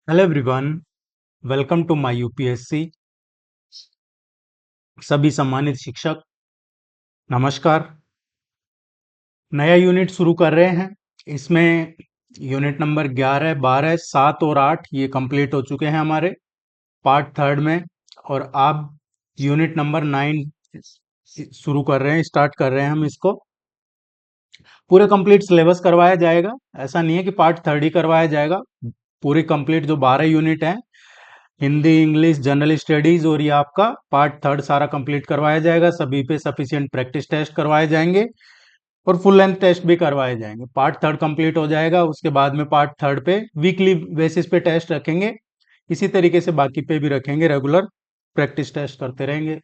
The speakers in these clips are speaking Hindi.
Hello everyone, welcome to my UPSC. सभी सम्मानित शिक्षक नमस्कार। नया यूनिट शुरू कर रहे हैं। इसमें यूनिट नंबर 11, 12, 7 और 8 ये कंप्लीट हो चुके हैं हमारे पार्ट थर्ड में। और आप यूनिट नंबर 9 शुरू कर रहे हैं, स्टार्ट कर रहे हैं हम इसको। पूरे कंप्लीट सिलेबस करवाया जाएगा, ऐसा नहीं है कि पार्ट थर्ड ही करवाया जाएगा। पूरी कंप्लीट जो 12 यूनिट हैं, हिंदी, इंग्लिश, जनरल स्टडीज और ये आपका पार्ट थर्ड सारा कंप्लीट करवाया जाएगा। सभी पे सफिशिएंट प्रैक्टिस टेस्ट करवाए जाएंगे और फुल लेंथ टेस्ट भी करवाए जाएंगे। पार्ट थर्ड कंप्लीट हो जाएगा, उसके बाद में पार्ट थर्ड पे वीकली बेसिस पे टेस्ट रखेंगे। इसी तरीके से बाकी पे भी रखेंगे, रेगुलर प्रैक्टिस टेस्ट करते रहेंगे।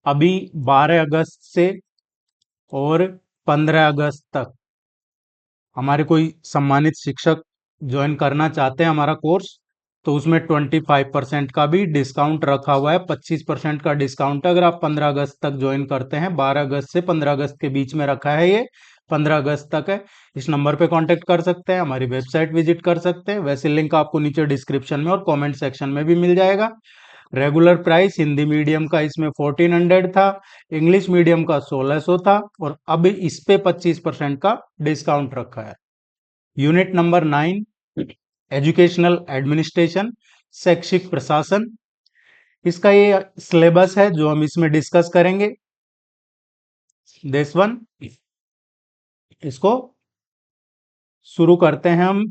अभी 12 अगस्त से और 15 अगस्त तक हमारे कोई सम्मानित शिक्षक ज्वाइन करना चाहते हैं हमारा कोर्स, तो उसमें 25% का भी डिस्काउंट रखा हुआ है। 25% का डिस्काउंट अगर आप 15 अगस्त तक ज्वाइन करते हैं। 12 अगस्त से 15 अगस्त के बीच में रखा है, ये 15 अगस्त तक है। इस नंबर पे कांटेक्ट कर सकते हैं, हमारी वेबसाइट विजिट कर सकते हैं। वैसे लिंक आपको नीचे डिस्क्रिप्शन में और कमेंट सेक्शन में भी मिल जाएगा। रेगुलर प्राइस हिंदी मीडियम का इसमें 1400 था, इंग्लिश मीडियम का 1600 था, और अब इस पे 25% का डिस्काउंट रखा है। यूनिट नंबर 9, एजुकेशनल एडमिनिस्ट्रेशन, शैक्षिक प्रशासन, इसका ये सिलेबस है जो हम इसमें डिस्कस करेंगे। दिस वन, इसको शुरू करते हैं हम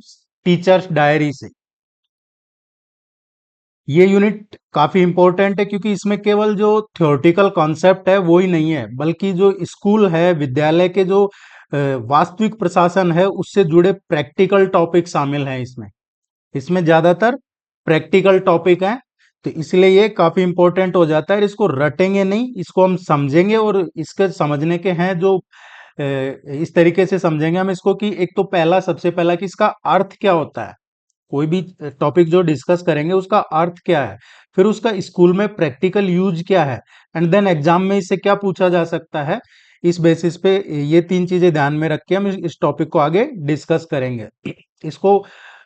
टीचर्स डायरी से। ये यूनिट काफी इंपॉर्टेंट है क्योंकि इसमें केवल जो थ्योरेटिकल कॉन्सेप्ट है वो ही नहीं है, बल्कि जो स्कूल है, विद्यालय के जो वास्तविक प्रशासन है, उससे जुड़े प्रैक्टिकल टॉपिक शामिल हैं इसमें। इसमें ज्यादातर प्रैक्टिकल टॉपिक हैं, तो इसलिए ये काफी इंपॉर्टेंट हो जाता है। इसको रटेंगे नहीं, इसको हम समझेंगे, और इसके समझने के हैं जो इस तरीके से समझेंगे हम इसको कि एक तो पहला, सबसे पहला कि इसका अर्थ क्या होता है। कोई भी टॉपिक जो डिस्कस करेंगे उसका अर्थ क्या है, फिर उसका स्कूल में प्रैक्टिकल यूज क्या है, एंड देन एग्जाम में इससे क्या पूछा जा सकता है। इस बेसिस पे ये तीन चीजें ध्यान में रख के हम इस टॉपिक को आगे डिस्कस करेंगे। इसको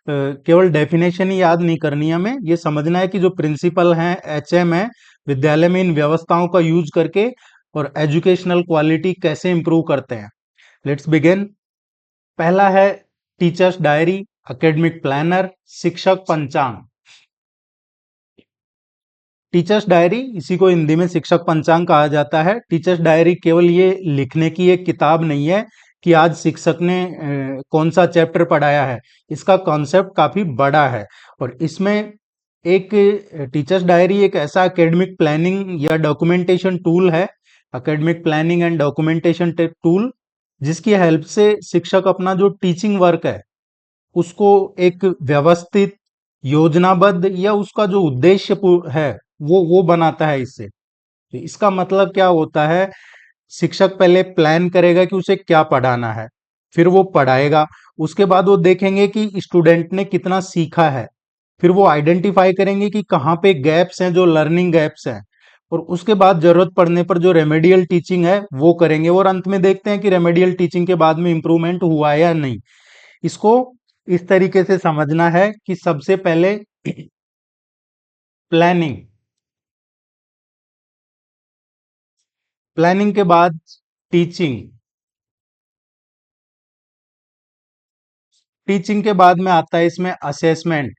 केवल डेफिनेशन ही याद नहीं करनी है, हमें ये समझना है कि जो प्रिंसिपल हैं, एचएम है, विद्यालय में इन व्यवस्थाओं का यूज करके और एजुकेशनल क्वालिटी कैसे इंप्रूव करते हैं। Let's begin. पहला है टीचर्स डायरी, एकेडमिक प्लानर, शिक्षक पंचांग। टीचर्स डायरी, इसी को हिंदी में शिक्षक पंचांग कहा जाता है। टीचर्स डायरी केवल ये लिखने की एक किताब नहीं है कि आज शिक्षक ने कौन सा चैप्टर पढ़ाया है। इसका कॉन्सेप्ट काफी बड़ा है, और इसमें एक टीचर्स डायरी एक ऐसा एकेडमिक प्लानिंग या डॉक्यूमेंटेशन टूल है, academic planning and documentation tool, जिसकी हेल्प से शिक्षक अपना जो टीचिंग वर्क है उसको एक व्यवस्थित, योजनाबद्ध, या उसका जो उद्देश्य है वो बनाता है इससे। तो इसका मतलब क्या होता है, शिक्षक पहले प्लान करेगा कि उसे क्या पढ़ाना है, फिर वो पढ़ाएगा। उसके बाद वो देखेंगे कि स्टूडेंट ने कितना सीखा है, फिर वो आइडेंटिफाई करेंगे कि कहाँ पे गैप्स हैं, जो लर्निंग गैप्स हैं, और उसके बाद जरूरत पड़ने पर जो रेमेडियल टीचिंग है वो करेंगे, और अंत में देखते हैं कि रेमेडियल टीचिंग के बाद में इंप्रूवमेंट हुआ या नहीं। इसको इस तरीके से समझना है कि सबसे पहले प्लानिंग, प्लानिंग के बाद टीचिंग, टीचिंग के बाद में आता है इसमें असेसमेंट,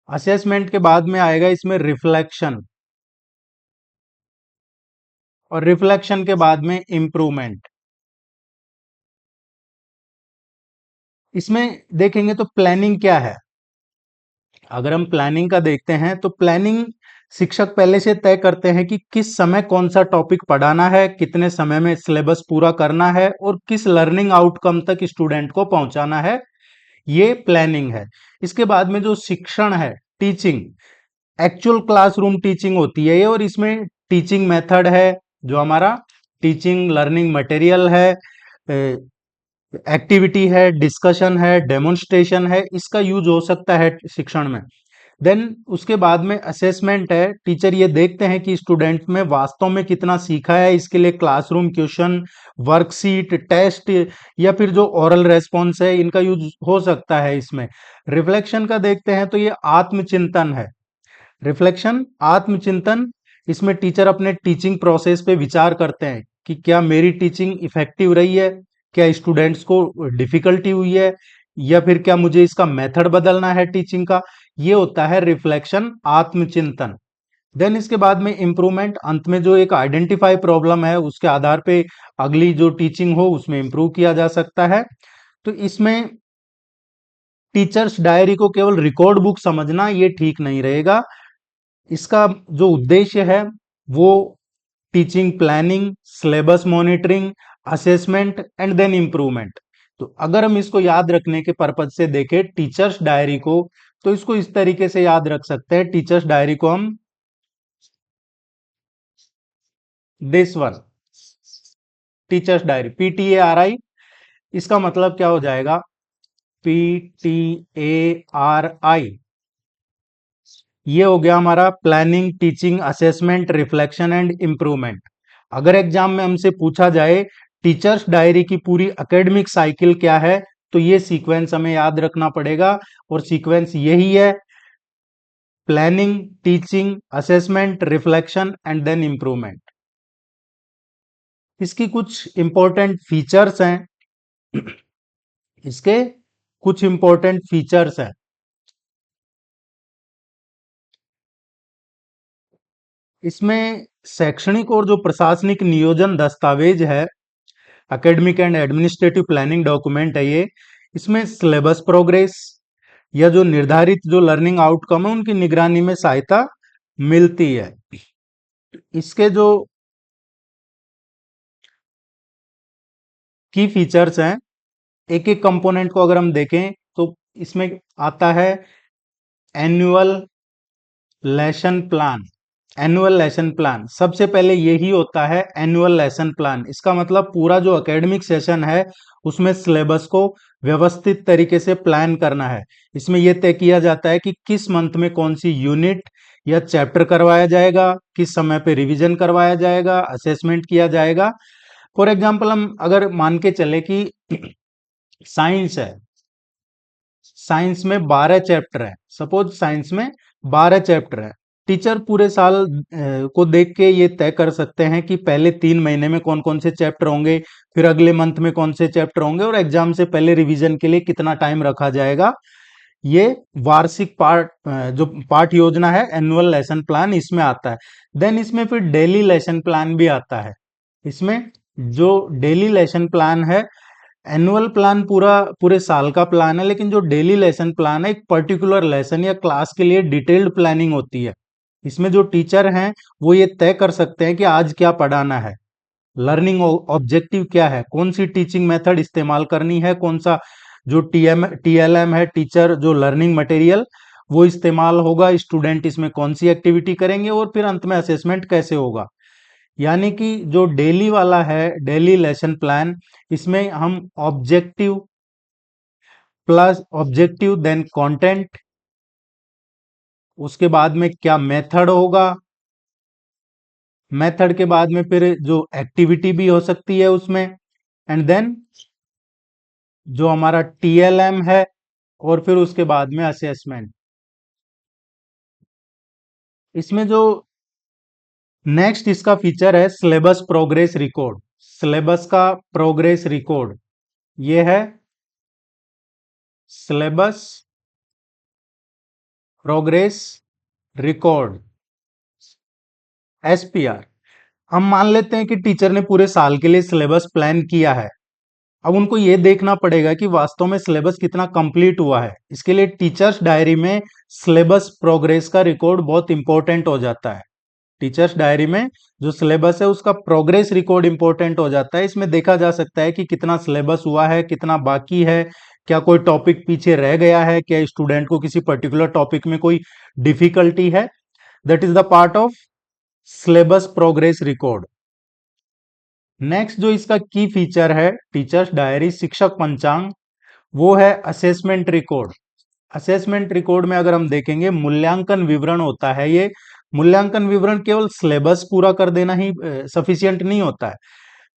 असेसमेंट के बाद में आएगा इसमें रिफ्लेक्शन, और रिफ्लेक्शन के बाद में इम्प्रूवमेंट। इसमें देखेंगे तो प्लानिंग क्या है। अगर हम प्लानिंग का देखते हैं तो प्लानिंग शिक्षक पहले से तय करते हैं कि किस समय कौन सा टॉपिक पढ़ाना है, कितने समय में सिलेबस पूरा करना है, और किस लर्निंग आउटकम तक स्टूडेंट को पहुंचाना है। ये प्लानिंग है। इसके बाद में जो शिक्षण है, टीचिंग, एक्चुअल क्लासरूम टीचिंग होती है ये, और इसमें टीचिंग मेथड है, जो हमारा टीचिंग लर्निंग मटेरियल है, एक्टिविटी है, डिस्कशन है, डेमोन्स्ट्रेशन है, इसका यूज हो सकता है शिक्षण में। देन उसके बाद में असेसमेंट है। टीचर ये देखते हैं कि स्टूडेंट में वास्तव में कितना सीखा है। इसके लिए क्लासरूम क्वेश्चन, वर्कशीट, टेस्ट या फिर जो ओरल रेस्पॉन्स है इनका यूज हो सकता है इसमें। रिफ्लेक्शन का देखते हैं तो ये आत्मचिंतन है। रिफ्लेक्शन, आत्मचिंतन, इसमें टीचर अपने टीचिंग प्रोसेस पे विचार करते हैं कि क्या मेरी टीचिंग इफेक्टिव रही है, क्या स्टूडेंट्स को डिफिकल्टी हुई है, या फिर क्या मुझे इसका मेथड बदलना है टीचिंग का। ये होता है रिफ्लेक्शन, आत्मचिंतन। देन इसके बाद में इम्प्रूवमेंट, अंत में जो एक आइडेंटिफाई प्रॉब्लम है उसके आधार पे अगली जो टीचिंग हो उसमें इम्प्रूव किया जा सकता है। तो इसमें टीचर्स डायरी को केवल रिकॉर्ड बुक समझना ये ठीक नहीं रहेगा। इसका जो उद्देश्य है वो teaching planning, syllabus monitoring, assessment and then improvement. तो अगर हम इसको याद रखने के पर्पज से देखें टीचर्स डायरी को, तो इसको इस तरीके से याद रख सकते हैं। टीचर्स डायरी को हम this one, teachers diary, PTARI, इसका मतलब क्या हो जाएगा, PTARI, ये हो गया हमारा planning, teaching, assessment, reflection and improvement. अगर एग्जाम में हमसे पूछा जाए टीचर्स डायरी की पूरी एकेडमिक साइकिल क्या है, तो ये सीक्वेंस हमें याद रखना पड़ेगा। और सीक्वेंस यही है, planning, teaching, assessment, reflection and then improvement. इसकी कुछ इंपॉर्टेंट फीचर्स हैं, इसके कुछ इंपॉर्टेंट फीचर्स हैं। इसमें शैक्षणिक और जो प्रशासनिक नियोजन दस्तावेज है, academic and administrative planning document है ये। इसमें सिलेबस प्रोग्रेस या जो निर्धारित जो लर्निंग आउटकम है उनकी निगरानी में सहायता मिलती है। इसके जो की फीचर्स हैं, एक एक कंपोनेंट को अगर हम देखें तो इसमें आता है annual lesson plan. Annual lesson plan सबसे पहले यही होता है, एनुअल लेसन प्लान। इसका मतलब पूरा जो एकेडमिक सेशन है उसमें सिलेबस को व्यवस्थित तरीके से प्लान करना है। इसमें यह तय किया जाता है कि किस मंथ में कौन सी यूनिट या चैप्टर करवाया जाएगा, किस समय पे रिवीजन करवाया जाएगा, असेसमेंट किया जाएगा। फॉर एग्जाम्पल हम अगर मान के चले कि साइंस है, साइंस में 12 चैप्टर है, सपोज साइंस में 12 चैप्टर है। टीचर पूरे साल को देख के ये तय कर सकते हैं कि पहले 3 महीने में कौन कौन से चैप्टर होंगे, फिर अगले मंथ में कौन से चैप्टर होंगे, और एग्जाम से पहले रिवीजन के लिए कितना टाइम रखा जाएगा। ये वार्षिक जो पाठ योजना है, एनुअल लेसन प्लान, इसमें आता है। देन इसमें फिर डेली लेसन प्लान भी आता है। इसमें जो डेली लेसन प्लान है, एनुअल प्लान पूरा पूरे साल का प्लान है, लेकिन जो डेली लेसन प्लान है एक पर्टिकुलर लेसन या क्लास के लिए डिटेल्ड प्लानिंग होती है। इसमें जो टीचर हैं वो ये तय कर सकते हैं कि आज क्या पढ़ाना है, लर्निंग ऑब्जेक्टिव क्या है, कौन सी टीचिंग मेथड इस्तेमाल करनी है, कौन सा जो TLM है, टीचर जो लर्निंग मटेरियल, वो इस्तेमाल होगा, स्टूडेंट इसमें कौन सी एक्टिविटी करेंगे, और फिर अंत में असेसमेंट कैसे होगा। यानी कि जो डेली वाला है, डेली लेसन प्लान, इसमें हम objective plus objective then content, उसके बाद में क्या मेथड होगा, मेथड के बाद में फिर जो एक्टिविटी भी हो सकती है उसमें, एंड देन जो हमारा TLM है, और फिर उसके बाद में असेसमेंट। इसमें जो नेक्स्ट इसका फीचर है सिलेबस प्रोग्रेस रिकॉर्ड। सिलेबस का प्रोग्रेस रिकॉर्ड ये है सिलेबस प्रोग्रेस रिकॉर्ड, SPR। हम मान लेते हैं कि टीचर ने पूरे साल के लिए सिलेबस प्लान किया है। अब उनको ये देखना पड़ेगा कि वास्तव में सिलेबस कितना कंप्लीट हुआ है। इसके लिए टीचर्स डायरी में सिलेबस प्रोग्रेस का रिकॉर्ड बहुत इंपॉर्टेंट हो जाता है। टीचर्स डायरी में जो सिलेबस है उसका प्रोग्रेस रिकॉर्ड इंपॉर्टेंट हो जाता है। इसमें देखा जा सकता है कि कितना सिलेबस हुआ है, कितना बाकी है, क्या कोई टॉपिक पीछे रह गया है, क्या स्टूडेंट को किसी पर्टिकुलर टॉपिक में कोई डिफिकल्टी है। That is the part of syllabus progress record. Next जो इसका की फीचर है टीचर्स डायरी शिक्षक पंचांग, वो है असेसमेंट रिकॉर्ड। असेसमेंट रिकॉर्ड में अगर हम देखेंगे मूल्यांकन विवरण होता है। ये मूल्यांकन विवरण केवल सिलेबस पूरा कर देना ही सफिशियंट नहीं होता है।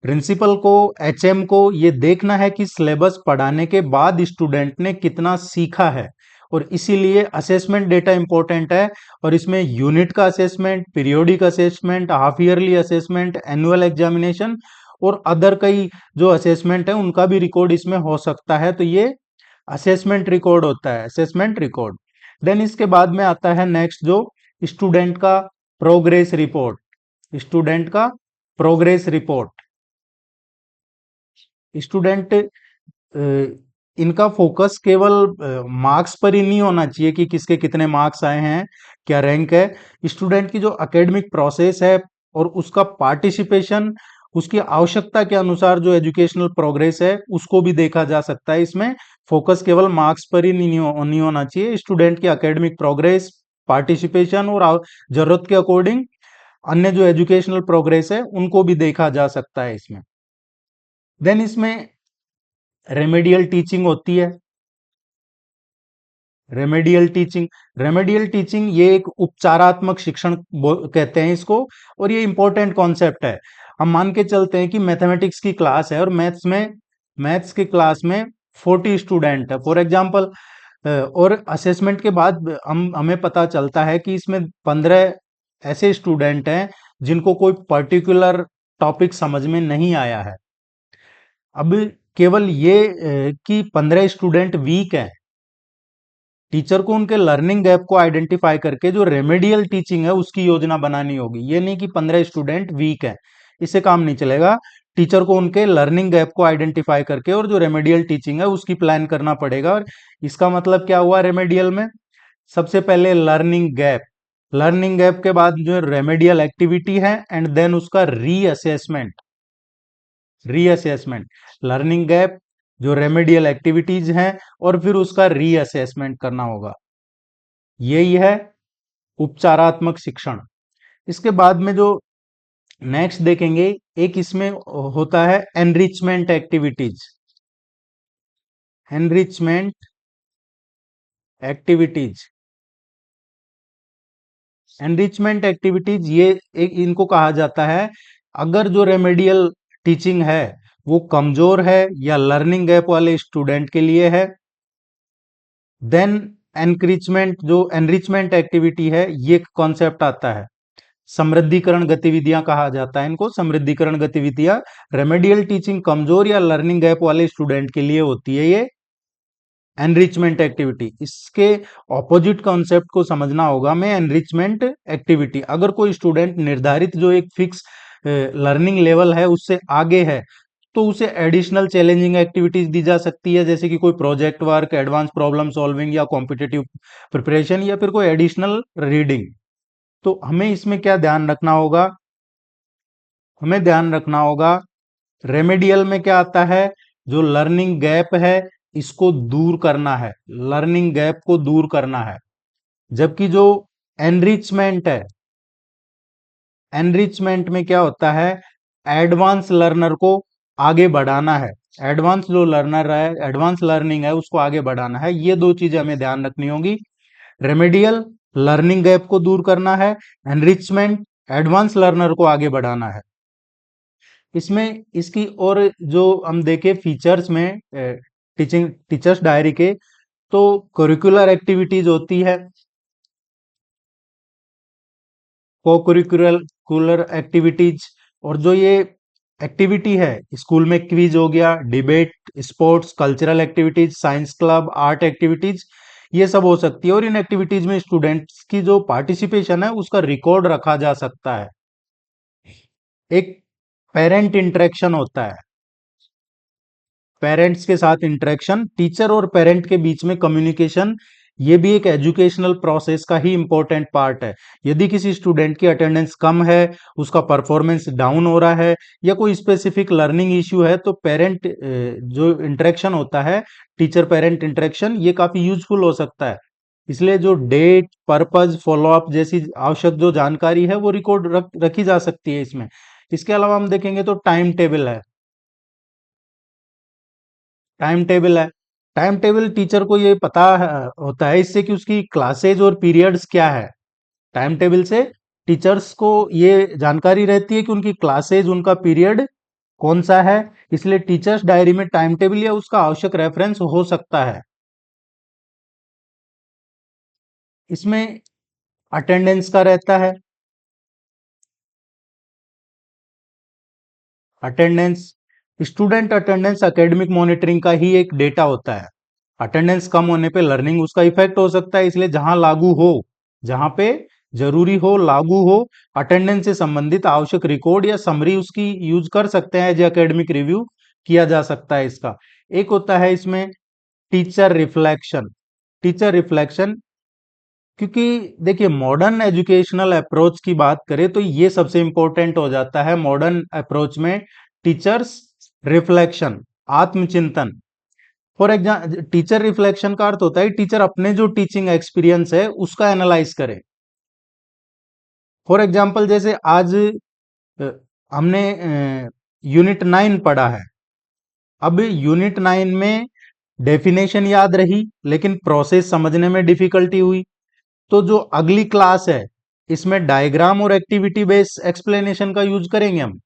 प्रिंसिपल को, एचएम को ये देखना है कि सिलेबस पढ़ाने के बाद स्टूडेंट ने कितना सीखा है, और इसीलिए असेसमेंट डेटा इंपॉर्टेंट है। और इसमें यूनिट का assessment, periodic assessment, half yearly assessment, annual examination और अदर कई जो असेसमेंट है उनका भी रिकॉर्ड इसमें हो सकता है। तो ये असेसमेंट रिकॉर्ड होता है, असेसमेंट रिकॉर्ड। देन इसके बाद में आता है नेक्स्ट जो स्टूडेंट का प्रोग्रेस रिपोर्ट। स्टूडेंट का प्रोग्रेस रिपोर्ट, स्टूडेंट इनका फोकस केवल मार्क्स पर ही नहीं होना चाहिए कि किसके कितने मार्क्स आए हैं, क्या रैंक है। स्टूडेंट की जो एकेडमिक प्रोसेस है और उसका पार्टिसिपेशन, उसकी आवश्यकता के अनुसार जो एजुकेशनल प्रोग्रेस है उसको भी देखा जा सकता है। इसमें फोकस केवल मार्क्स पर ही नहीं होना चाहिए। स्टूडेंट की एकेडमिक प्रोग्रेस, पार्टिसिपेशन और जरूरत के अकॉर्डिंग अन्य जो एजुकेशनल प्रोग्रेस है उनको भी देखा जा सकता है इसमें। देन इसमें रेमेडियल टीचिंग होती है। रेमेडियल टीचिंग, रेमेडियल टीचिंग ये एक उपचारात्मक शिक्षण कहते हैं इसको, और ये इंपॉर्टेंट कॉन्सेप्ट है। हम मान के चलते हैं कि मैथमेटिक्स की क्लास है और मैथ्स की क्लास में 40 स्टूडेंट है फॉर एग्जांपल, और असेसमेंट के बाद हमें पता चलता है कि इसमें 15 ऐसे स्टूडेंट हैं जिनको कोई पर्टिकुलर टॉपिक समझ में नहीं आया है। अब केवल ये कि 15 स्टूडेंट वीक हैं, टीचर को उनके लर्निंग गैप को आइडेंटिफाई करके जो रेमेडियल टीचिंग है उसकी योजना बनानी होगी। ये नहीं कि 15 स्टूडेंट वीक है, इससे काम नहीं चलेगा। टीचर को उनके लर्निंग गैप को आइडेंटिफाई करके और जो रेमेडियल टीचिंग है उसकी प्लान करना पड़ेगा। और इसका मतलब क्या हुआ रेमेडियल में? सबसे पहले लर्निंग गैप, लर्निंग गैप के बाद जो रेमेडियल एक्टिविटी है एंड देन उसका रीअसेसमेंट। रीअसेसमेंट, लर्निंग गैप, जो रेमेडियल एक्टिविटीज हैं और फिर उसका रीअसेसमेंट करना होगा। यही है उपचारात्मक शिक्षण। इसके बाद में जो नेक्स्ट देखेंगे, एक इसमें होता है enrichment activities. Enrichment activities, enrichment activities ये एक इनको कहा जाता है अगर जो रेमेडियल टीचिंग है वो कमजोर है या लर्निंग गैप वाले स्टूडेंट के लिए है, देन एनक्रिचमेंट जो एनरिचमेंट एक्टिविटी है ये कॉन्सेप्ट आता है। समृद्धिकरण गतिविधियां कहा जाता है इनको, समृद्धिकरण गतिविधियां। रेमेडियल टीचिंग कमजोर या लर्निंग गैप वाले स्टूडेंट के लिए होती है ये एनरिचमेंट एक्टिविटी। इसके ऑपोजिट कॉन्सेप्ट को समझना होगा में एनरिचमेंट एक्टिविटी। अगर कोई स्टूडेंट निर्धारित जो एक फिक्स लर्निंग लेवल है उससे आगे है तो उसे एडिशनल चैलेंजिंग एक्टिविटीज दी जा सकती है, जैसे कि कोई project work, advance problem solving या कॉम्पिटिटिव प्रिपरेशन या फिर कोई एडिशनल रीडिंग। तो हमें इसमें क्या ध्यान रखना होगा? हमें ध्यान रखना होगा रेमेडियल में क्या आता है, जो लर्निंग गैप है इसको दूर करना है, लर्निंग गैप को दूर करना है। जबकि जो एनरिचमेंट है, एनरिचमेंट में क्या होता है, एडवांस लर्नर को आगे बढ़ाना है। एडवांस जो लर्नर है, एडवांस लर्निंग है उसको आगे बढ़ाना है। ये दो चीजें हमें ध्यान रखनी होगी। रेमेडियल लर्निंग गैप को दूर करना है, एनरिचमेंट एडवांस लर्नर को आगे बढ़ाना है। इसमें इसकी और जो हम देखें फीचर्स में टीचर्स डायरी के, तो करिकुलर एक्टिविटीज होती है, को करिकुलर एक्टिविटीज। और जो ये एक्टिविटी है स्कूल में क्विज हो गया, debate, sports, cultural activities, science club, art activities, ये सब हो सकती है। और इन एक्टिविटीज में स्टूडेंट्स की जो पार्टिसिपेशन है उसका रिकॉर्ड रखा जा सकता है। एक पेरेंट इंटरेक्शन होता है, पेरेंट्स के साथ इंटरेक्शन, टीचर और पेरेंट के बीच में कम्युनिकेशन, ये भी एक एजुकेशनल प्रोसेस का ही इंपॉर्टेंट पार्ट है। यदि किसी स्टूडेंट की अटेंडेंस कम है, उसका परफॉर्मेंस डाउन हो रहा है या कोई स्पेसिफिक लर्निंग इश्यू है, तो पेरेंट जो इंटरेक्शन होता है, टीचर पेरेंट इंटरेक्शन, ये काफी यूजफुल हो सकता है। इसलिए जो डेट, पर्पज, फॉलोअप जैसी आवश्यक जो जानकारी है वो रिकॉर्ड रखी जा सकती है इसमें। इसके अलावा हम देखेंगे तो टाइम टेबल है, टाइम टेबल है। टाइम टेबल टीचर को ये पता होता है इससे कि उसकी क्लासेज और पीरियड्स क्या है। टाइम टेबल से टीचर्स को ये जानकारी रहती है कि उनकी क्लासेज, उनका पीरियड कौन सा है। इसलिए टीचर्स डायरी में टाइम टेबल या उसका आवश्यक रेफरेंस हो सकता है। इसमें अटेंडेंस का रहता है। Attendance, student attendance academic monitoring का ही एक डेटा होता है। अटेंडेंस कम होने पे लर्निंग उसका इफेक्ट हो सकता है, इसलिए जहां लागू हो, जहां पे जरूरी हो, लागू हो, अटेंडेंस से संबंधित आवश्यक रिकॉर्ड या समरी उसकी यूज कर सकते हैं। जो एकेडमिक रिव्यू किया जा सकता है इसका। एक होता है इसमें टीचर रिफ्लेक्शन। टीचर रिफ्लेक्शन, क्योंकि देखिए मॉडर्न एजुकेशनल अप्रोच की बात करें तो ये सबसे इंपॉर्टेंट हो जाता है मॉडर्न अप्रोच में। टीचर्स रिफ्लेक्शन, आत्मचिंतन। फॉर एग्जाम्पल टीचर रिफ्लेक्शन का अर्थ होता है टीचर अपने जो टीचिंग एक्सपीरियंस है उसका एनालाइज करे। फॉर एग्जाम्पल जैसे आज हमने यूनिट 9 पढ़ा है। अब यूनिट 9 में डेफिनेशन याद रही लेकिन प्रोसेस समझने में डिफिकल्टी हुई। तो जो अगली क्लास है इसमें डायग्राम और एक्टिविटी बेस्ड एक्सप्लेनेशन का यूज करेंगे हम।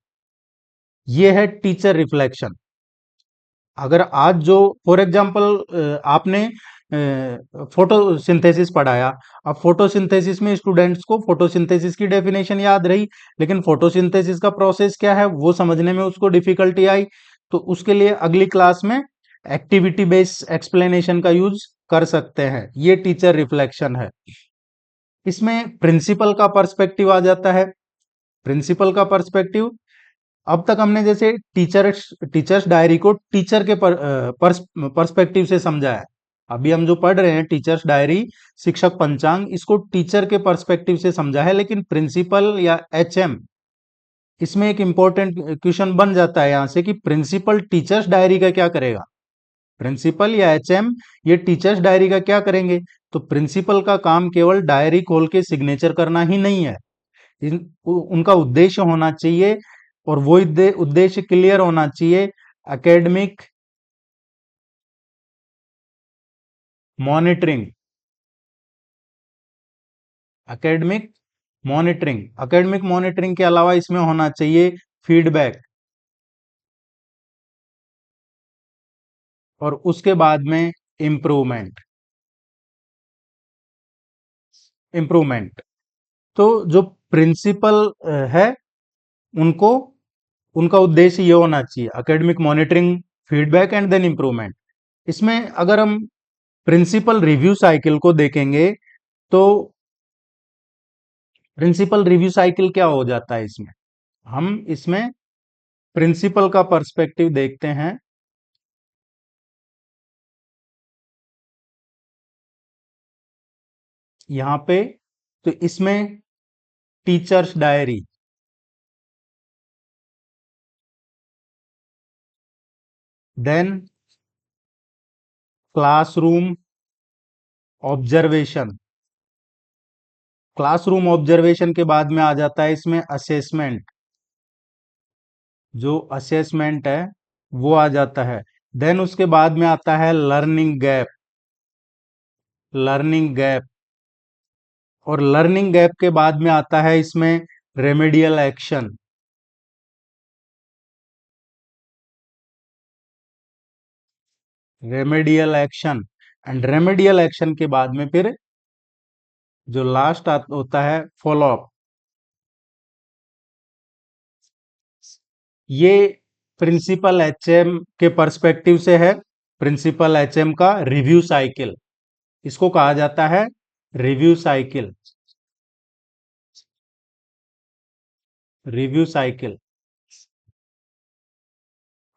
ये है टीचर रिफ्लेक्शन। अगर आज जो फॉर एग्जांपल आपने फोटोसिंथेसिस पढ़ाया। अब फोटोसिंथेसिस में स्टूडेंट्स को फोटोसिंथेसिस की डेफिनेशन याद रही लेकिन फोटोसिंथेसिस का प्रोसेस क्या है वो समझने में उसको डिफिकल्टी आई। तो उसके लिए अगली क्लास में एक्टिविटी बेस्ड एक्सप्लेनेशन का यूज कर सकते हैं। ये टीचर रिफ्लेक्शन है। इसमें प्रिंसिपल का पर्सपेक्टिव आ जाता है। प्रिंसिपल का पर्सपेक्टिव, अब तक हमने जैसे टीचर्स डायरी को टीचर के पर्सपेक्टिव से समझा है। अभी हम जो पढ़ रहे हैं टीचर्स डायरी, शिक्षक पंचांग, इसको टीचर के पर्सपेक्टिव से समझा है। लेकिन प्रिंसिपल या एचएम, इसमें एक इंपॉर्टेंट क्वेश्चन बन जाता है यहां से कि प्रिंसिपल टीचर्स डायरी का क्या करेगा। प्रिंसिपल या एचएम ये टीचर्स डायरी का क्या करेंगे। तो प्रिंसिपल का काम केवल डायरी खोल के सिग्नेचर करना ही नहीं है। उनका उद्देश्य होना चाहिए और वो उद्देश्य क्लियर होना चाहिए। Academic monitoring, academic monitoring, academic monitoring के अलावा इसमें होना चाहिए फीडबैक। और उसके बाद में इम्प्रूवमेंट। इम्प्रूवमेंट, तो जो प्रिंसिपल है उनको, उनका उद्देश्य ये होना चाहिए academic monitoring, feedback and then improvement. इसमें अगर हम प्रिंसिपल रिव्यू साइकिल को देखेंगे तो प्रिंसिपल रिव्यू साइकिल क्या हो जाता है इसमें। हम इसमें प्रिंसिपल का पर्सपेक्टिव देखते हैं। यहां पे तो इसमें teachers diary, then classroom observation. Classroom observation के बाद में आ जाता है इसमें असेसमेंट। जो असेसमेंट है वो आ जाता है। देन उसके बाद में आता है लर्निंग गैप। लर्निंग गैप, और लर्निंग गैप के बाद में आता है इसमें remedial action. Remedial action, and remedial action के बाद में फिर जो लास्ट होता है फॉलो अप। ये प्रिंसिपल एचएम के पर्सपेक्टिव से है। प्रिंसिपल एचएम का रिव्यू साइकिल, इसको कहा जाता है रिव्यू साइकिल। रिव्यू साइकिल,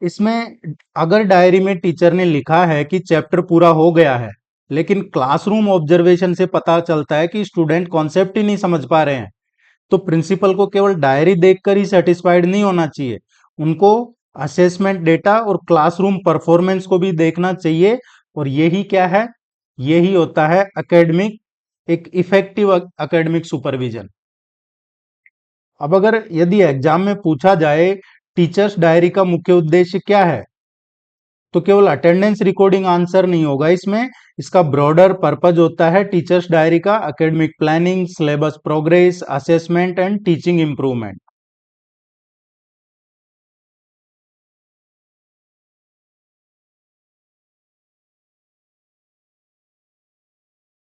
इसमें अगर डायरी में टीचर ने लिखा है कि चैप्टर पूरा हो गया है लेकिन क्लासरूम ऑब्जर्वेशन से पता चलता है कि स्टूडेंट कॉन्सेप्ट ही नहीं समझ पा रहे हैं, तो प्रिंसिपल को केवल डायरी देखकर ही सेटिस्फाइड नहीं होना चाहिए। उनको असेसमेंट डेटा और क्लासरूम परफॉर्मेंस को भी देखना चाहिए। और यही क्या है, यही होता है एकेडमिक, एक इफेक्टिव एकेडमिक सुपरविजन। अब अगर यदि एग्जाम में पूछा जाए टीचर्स डायरी का मुख्य उद्देश्य क्या है, तो केवल अटेंडेंस रिकॉर्डिंग आंसर नहीं होगा इसमें, इसका ब्रॉडर पर्पज होता है टीचर्स डायरी का, academic planning, syllabus progress, assessment and teaching improvement.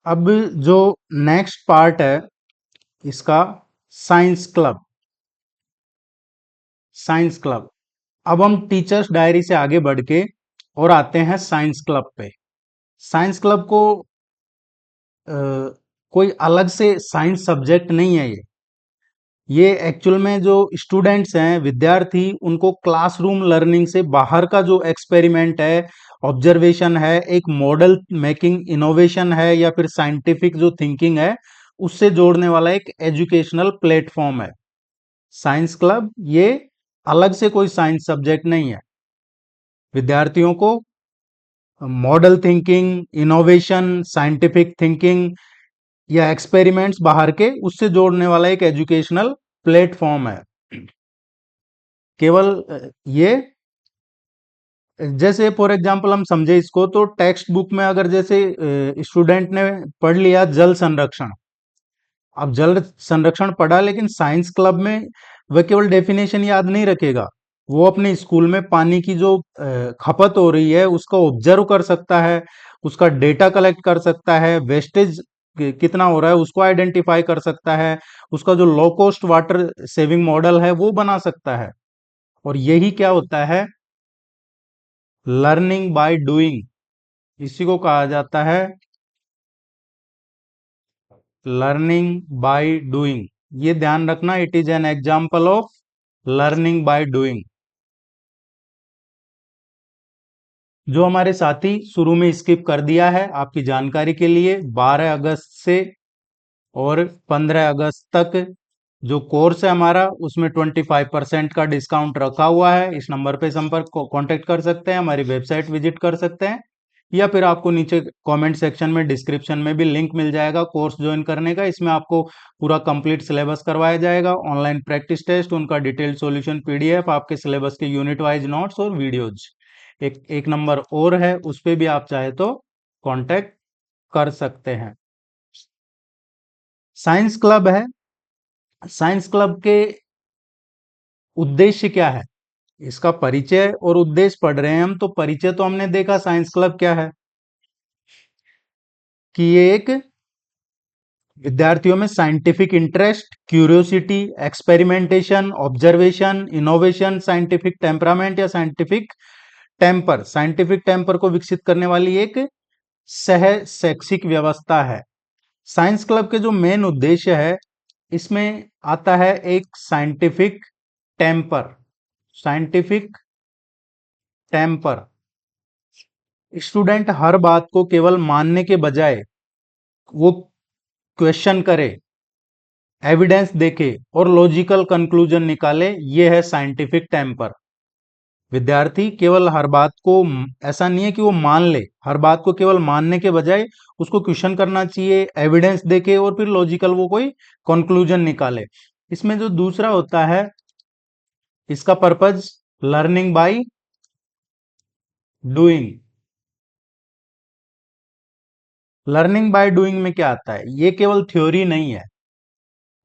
अब जो नेक्स्ट पार्ट है इसका, साइंस क्लब। साइंस क्लब, अब हम टीचर्स डायरी से आगे बढ़ के और आते हैं साइंस क्लब पे। साइंस क्लब को अ, कोई अलग से साइंस सब्जेक्ट नहीं है ये एक्चुअल में जो स्टूडेंट्स हैं, विद्यार्थी, उनको क्लासरूम लर्निंग से बाहर का जो एक्सपेरिमेंट है, ऑब्जर्वेशन है, एक मॉडल मेकिंग इनोवेशन है, या फिर साइंटिफिक जो थिंकिंग है, उससे जोड़ने वाला एक एजुकेशनल प्लेटफॉर्म है साइंस क्लब। ये अलग से कोई साइंस सब्जेक्ट नहीं है, विद्यार्थियों को model thinking, innovation, scientific thinking या एक्सपेरिमेंट्स बाहर के, उससे जोड़ने वाला एक एजुकेशनल प्लेटफॉर्म है। केवल ये, जैसे फॉर एग्जांपल हम समझे इसको, तो टेक्स्ट बुक में अगर जैसे स्टूडेंट ने पढ़ लिया जल संरक्षण, अब जल संरक्षण पढ़ा, लेकिन साइंस क्लब में वह केवल डेफिनेशन याद नहीं रखेगा, वो अपने स्कूल में पानी की जो खपत हो रही है उसका ऑब्जर्व कर सकता है, उसका डेटा कलेक्ट कर सकता है, वेस्टेज कितना हो रहा है उसको आइडेंटिफाई कर सकता है, उसका जो low cost water saving model है वो बना सकता है। और यही क्या होता है, लर्निंग बाय डूइंग, इसी को कहा जाता है लर्निंग बाय डूइंग। ये ध्यान रखना, it is an example of learning by doing. जो हमारे साथी शुरू में स्किप कर दिया है, आपकी जानकारी के लिए, 12 अगस्त से और 15 अगस्त तक जो कोर्स है हमारा, उसमें 25% का डिस्काउंट रखा हुआ है। इस नंबर पे संपर्क कांटेक्ट कर सकते हैं, हमारी वेबसाइट विजिट कर सकते हैं, या फिर आपको नीचे कमेंट सेक्शन में, डिस्क्रिप्शन में भी लिंक मिल जाएगा कोर्स ज्वाइन करने का। इसमें आपको पूरा कंप्लीट सिलेबस करवाया जाएगा, ऑनलाइन प्रैक्टिस टेस्ट, उनका डिटेल्ड सॉल्यूशन पीडीएफ, आपके सिलेबस के यूनिट वाइज नोट्स और वीडियोज। एक नंबर और है, उस पे भी आप चाहे तो कांटेक्ट कर सकते हैं। साइंस क्लब है, साइंस क्लब के उद्देश्य क्या है, इसका परिचय और उद्देश्य पढ़ रहे हैं हम। तो परिचय तो हमने देखा, साइंस क्लब क्या है, कि ये एक विद्यार्थियों में scientific interest, curiosity, experimentation, observation, innovation, scientific temperament या साइंटिफिक टेम्पर, साइंटिफिक टेम्पर को विकसित करने वाली एक सह शैक्षिक व्यवस्था है। साइंस क्लब के जो मेन उद्देश्य है, इसमें आता है एक scientific temper. Scientific temper, student हर बात को केवल मानने के बजाय वो क्वेश्चन करे, एविडेंस देखे और लॉजिकल कंक्लूजन निकाले, ये है साइंटिफिक टेम्पर। विद्यार्थी केवल हर बात को ऐसा नहीं है कि वो मान ले, हर बात को केवल मानने के बजाय उसको क्वेश्चन करना चाहिए, एविडेंस देखे और फिर लॉजिकल वो कोई कंक्लूजन निकाले। इसमें जो दूसरा होता है, इसका purpose learning by doing. Learning by doing में क्या आता है, ये केवल थ्योरी नहीं है,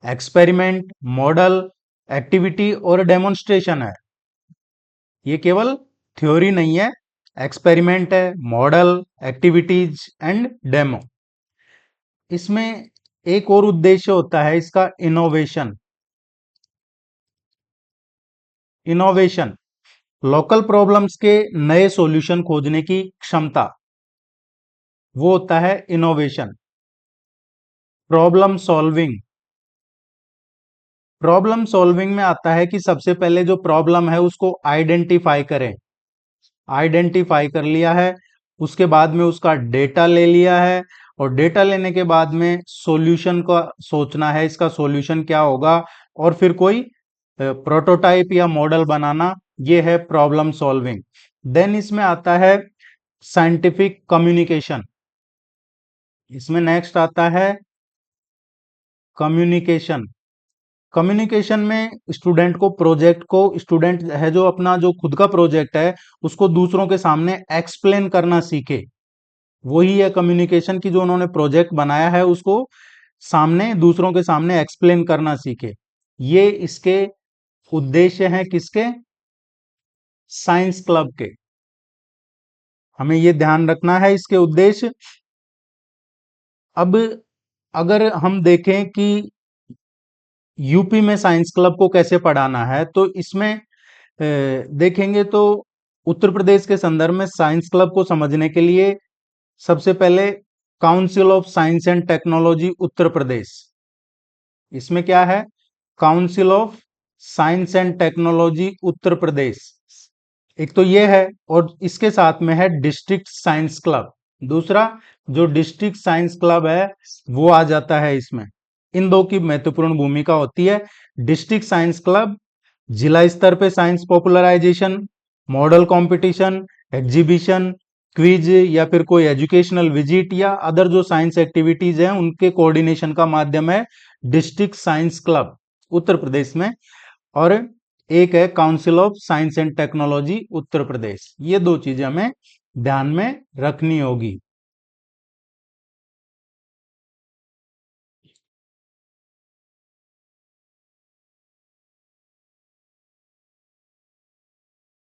एक्सपेरिमेंट, मॉडल, एक्टिविटी और डेमोन्स्ट्रेशन है। ये केवल थ्योरी नहीं है, एक्सपेरिमेंट है, मॉडल, एक्टिविटीज एंड डेमो। इसमें एक और उद्देश्य होता है इसका, इनोवेशन। इनोवेशन, लोकल प्रॉब्लम्स के नए सॉल्यूशन खोजने की क्षमता, वो होता है innovation. Problem solving, problem solving में आता है कि सबसे पहले जो प्रॉब्लम है उसको आइडेंटिफाई करें, आइडेंटिफाई कर लिया है, उसके बाद में उसका डेटा ले लिया है, और डेटा लेने के बाद में सॉल्यूशन का सोचना है, इसका सॉल्यूशन क्या होगा, और फिर कोई प्रोटोटाइप या मॉडल बनाना, ये है प्रॉब्लम सॉल्विंग। देन इसमें आता है साइंटिफिक कम्युनिकेशन। इसमें नेक्स्ट आता है कम्युनिकेशन। कम्युनिकेशन में स्टूडेंट है जो अपना जो खुद का प्रोजेक्ट है उसको दूसरों के सामने एक्सप्लेन करना सीखे, वही है कम्युनिकेशन की, जो उन्होंने प्रोजेक्ट बनाया है उसको सामने दूसरों के सामने एक्सप्लेन करना सीखे। ये इसके उद्देश्य हैं किसके? साइंस क्लब के। हमें ये ध्यान रखना है इसके उद्देश्य। अब अगर हम देखें कि यूपी में साइंस क्लब को कैसे पढ़ाना है, तो इसमें देखेंगे तो उत्तर प्रदेश के संदर्भ में साइंस क्लब को समझने के लिए सबसे पहले council of science and technology Uttar Pradesh, इसमें क्या है? Council of science and technology Uttar Pradesh, एक तो ये है। और इसके साथ में है डिस्ट्रिक्ट साइंस क्लब, दूसरा जो डिस्ट्रिक्ट साइंस क्लब है वो आ जाता है इसमें। इन दो की महत्वपूर्ण भूमिका होती है। डिस्ट्रिक्ट साइंस क्लब जिला स्तर पे science popularization, model competition, exhibition, quiz या फिर कोई एजुकेशनल विजिट या अदर जो साइंस एक्टिविटीज हैं उनके कोऑर्डिनेशन का माध्यम है district science club Uttar Pradesh में। और एक है council of science and technology Uttar Pradesh. ये दो चीजें हमें ध्यान में रखनी होगी।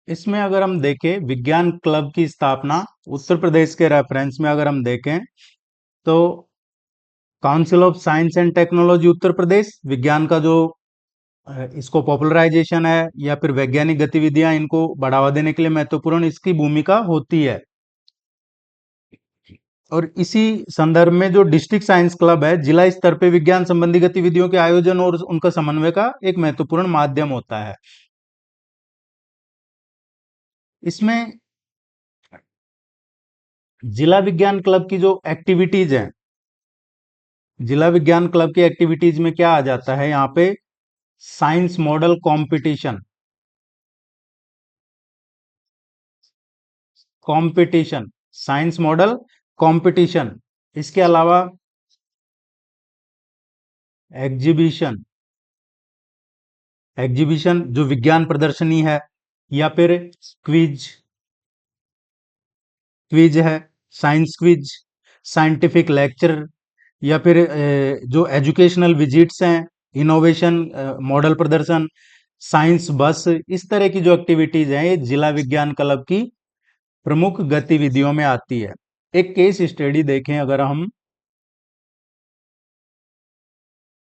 इसमें अगर हम देखें विज्ञान क्लब की स्थापना उत्तर प्रदेश के रेफरेंस में अगर हम देखें तो council of science and technology Uttar Pradesh विज्ञान का जो इसको पॉपुलराइजेशन है या फिर वैज्ञानिक गतिविधियां इनको बढ़ावा देने के लिए महत्वपूर्ण इसकी भूमिका होती है। और इसी संदर्भ में जो डिस्ट्रिक्ट साइंस क्लब है जिला स्तर पे विज्ञान संबंधी गतिविधियों के आयोजन और उनका समन्वय का एक महत्वपूर्ण माध्यम होता है। इसमें जिला विज्ञान क्लब की जो एक्टिविटीज हैं, जिला विज्ञान क्लब की एक्टिविटीज में क्या आ जाता है यहाँ पे? Science model competition, competition, science model competition. इसके अलावा एग्जीबिशन, एग्जीबिशन जो विज्ञान प्रदर्शनी है, या फिर क्विज, क्विज है, साइंस क्विज, साइंटिफिक लेक्चर, या फिर जो एजुकेशनल विजिट्स हैं, इनोवेशन मॉडल प्रदर्शन, साइंस बस, इस तरह की जो एक्टिविटीज हैं ये जिला विज्ञान क्लब की प्रमुख गतिविधियों में आती है। एक केस स्टडी देखें अगर हम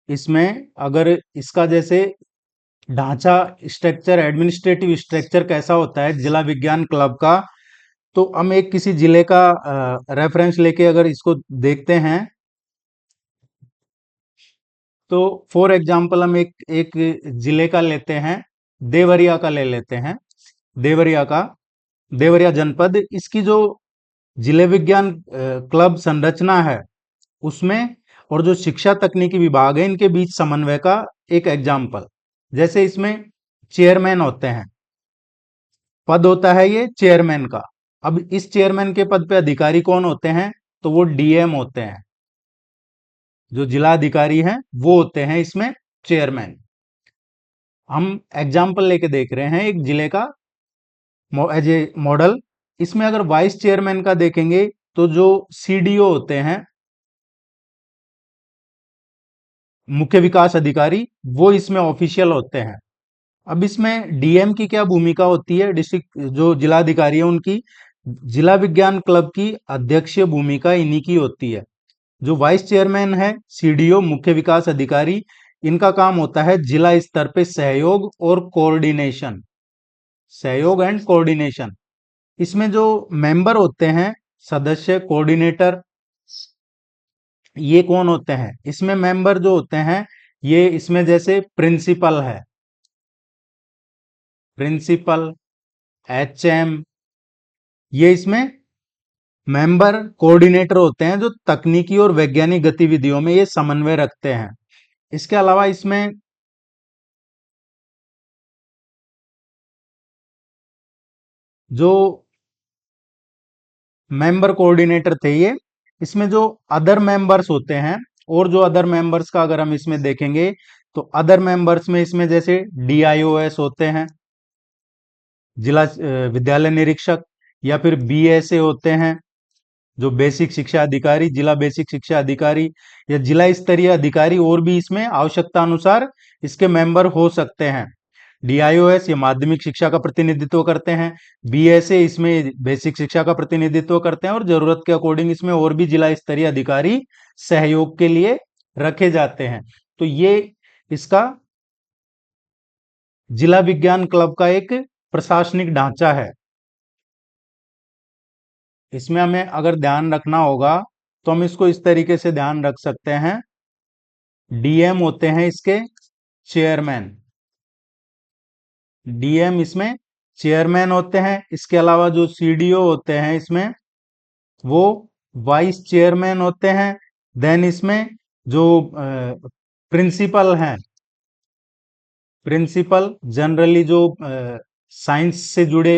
इसमें, अगर इसका जैसे ढांचा, स्ट्रक्चर, एडमिनिस्ट्रेटिव स्ट्रक्चर कैसा होता है जिला विज्ञान क्लब का, तो हम एक किसी जिले का रेफरेंस लेके अगर इसको देखते हैं तो फॉर एग्जांपल हम एक एक जिले का लेते हैं, देवरिया का ले लेते हैं, देवरिया का, देवरिया जनपद। इसकी जो जिले विज्ञान क्लब संरचना है उसमें और जो शिक्षा तकनीकी विभाग है इनके बीच समन्वय का एक एग्जाम्पल, जैसे इसमें चेयरमैन होते हैं, पद होता है ये चेयरमैन का। अब इस चेयरमैन के पद पे अधिकारी कौन होते हैं? तो वो डीएम होते हैं, जो जिला अधिकारी हैं वो होते हैं इसमें चेयरमैन। हम एग्जाम्पल लेके देख रहे हैं एक जिले का एज ए मॉडल। इसमें अगर वाइस चेयरमैन का देखेंगे तो जो सीडीओ होते हैं, मुख्य विकास अधिकारी, वो इसमें ऑफिशियल होते हैं। अब इसमें डीएम की क्या भूमिका होती है? डिस्ट्रिक्ट जो जिला अधिकारी है उनकी जिला विज्ञान क्लब की अध्यक्षीय भूमिका इन्हीं की होती है। जो वाइस चेयरमैन है, सीडीओ, मुख्य विकास अधिकारी, इनका काम होता है जिला स्तर पे सहयोग और कोऑर्डिनेशन, सहयोग एंड कोऑर्डिनेशन। इसमें जो मेंबर होते हैं, सदस्य, कोऑर्डिनेटर, ये कौन होते हैं? इसमें मेंबर जो होते हैं ये इसमें जैसे प्रिंसिपल है, प्रिंसिपल, एचएम, ये इसमें मेंबर कोऑर्डिनेटर होते हैं जो तकनीकी और वैज्ञानिक गतिविधियों में ये समन्वय रखते हैं। इसके अलावा इसमें जो मेंबर कोऑर्डिनेटर थे ये, इसमें जो अदर मेंबर्स होते हैं, और जो अदर मेंबर्स का अगर हम इसमें देखेंगे तो अदर मेंबर्स में इसमें जैसे DIOS होते हैं, जिला विद्यालय निरीक्षक, या फिर BSA होते हैं जो बेसिक शिक्षा अधिकारी, जिला बेसिक शिक्षा अधिकारी, या जिला स्तरीय अधिकारी, और भी इसमें आवश्यकता अनुसार इसके मेंबर हो सकते हैं। DIOS ये माध्यमिक शिक्षा का प्रतिनिधित्व करते हैं, BSA इसमें बेसिक शिक्षा का प्रतिनिधित्व करते हैं, और जरूरत के अकॉर्डिंग इसमें और भी जिला स्तरीय अधिकारी सहयोग के लिए रखे जाते हैं। तो ये इसका जिला विज्ञान क्लब का एक प्रशासनिक ढांचा है। इसमें हमें अगर ध्यान रखना होगा तो हम इसको इस तरीके से ध्यान रख सकते हैं। DM होते हैं इसके चेयरमैन, DM इसमें चेयरमैन होते हैं। इसके अलावा जो CDO होते हैं इसमें वो वाइस चेयरमैन होते हैं। देन इसमें जो प्रिंसिपल हैं, प्रिंसिपल जनरली जो साइंस से जुड़े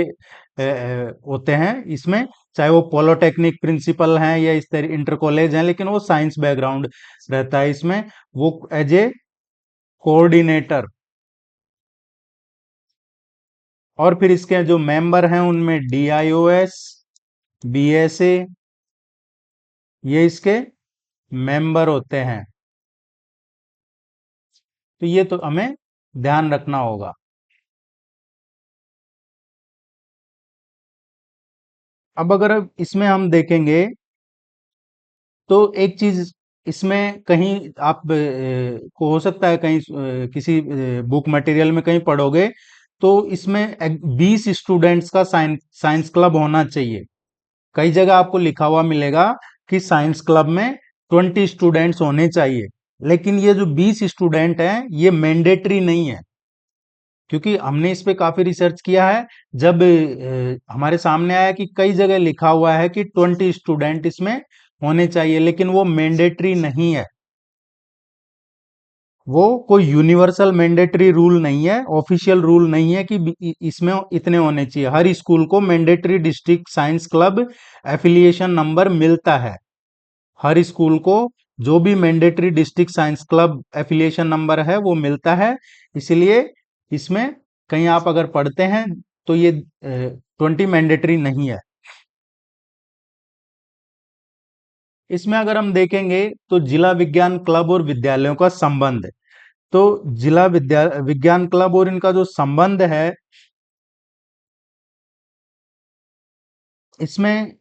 होते हैं इसमें, चाहे वो पॉलिटेक्निक प्रिंसिपल हैं या इस तरह इंटर कॉलेज हैं, लेकिन वो साइंस बैकग्राउंड रहता है इसमें, वो एज ए कोऑर्डिनेटर। और फिर इसके जो मेंबर हैं उनमें DIOS, BSA, ये इसके मेंबर होते हैं। तो ये तो हमें ध्यान रखना होगा। अब अगर इसमें हम देखेंगे तो एक चीज इसमें कहीं आप को हो सकता है कहीं किसी बुक मटेरियल में कहीं पढ़ोगे तो इसमें 20 स्टूडेंट्स का साइंस क्लब होना चाहिए। कई जगह आपको लिखा हुआ मिलेगा कि साइंस क्लब में 20 स्टूडेंट्स होने चाहिए, लेकिन ये जो 20 स्टूडेंट हैं ये मैंडेटरी नहीं है, क्योंकि हमने इस पे काफी रिसर्च किया है। जब हमारे सामने आया कि कई जगह लिखा हुआ है कि 20 स्टूडेंट इसमें होने चाहिए, लेकिन वो मैंडेटरी नहीं है। वो कोई यूनिवर्सल मैंडेटरी रूल नहीं है, ऑफिशियल रूल नहीं है कि इसमें इतने होने चाहिए। हर स्कूल को mandatory district science club affiliation number मिलता है। हर स्कूल को जो भी mandatory district science club affiliation number है वो मिलता है। इसलिए इसमें कहीं आप अगर पढ़ते हैं तो ये 20 मैंडेटरी नहीं है। इसमें अगर हम देखेंगे तो जिला विज्ञान क्लब और विद्यालयों का संबंध, तो जिला विज्ञान क्लब और इनका जो संबंध है, इसमें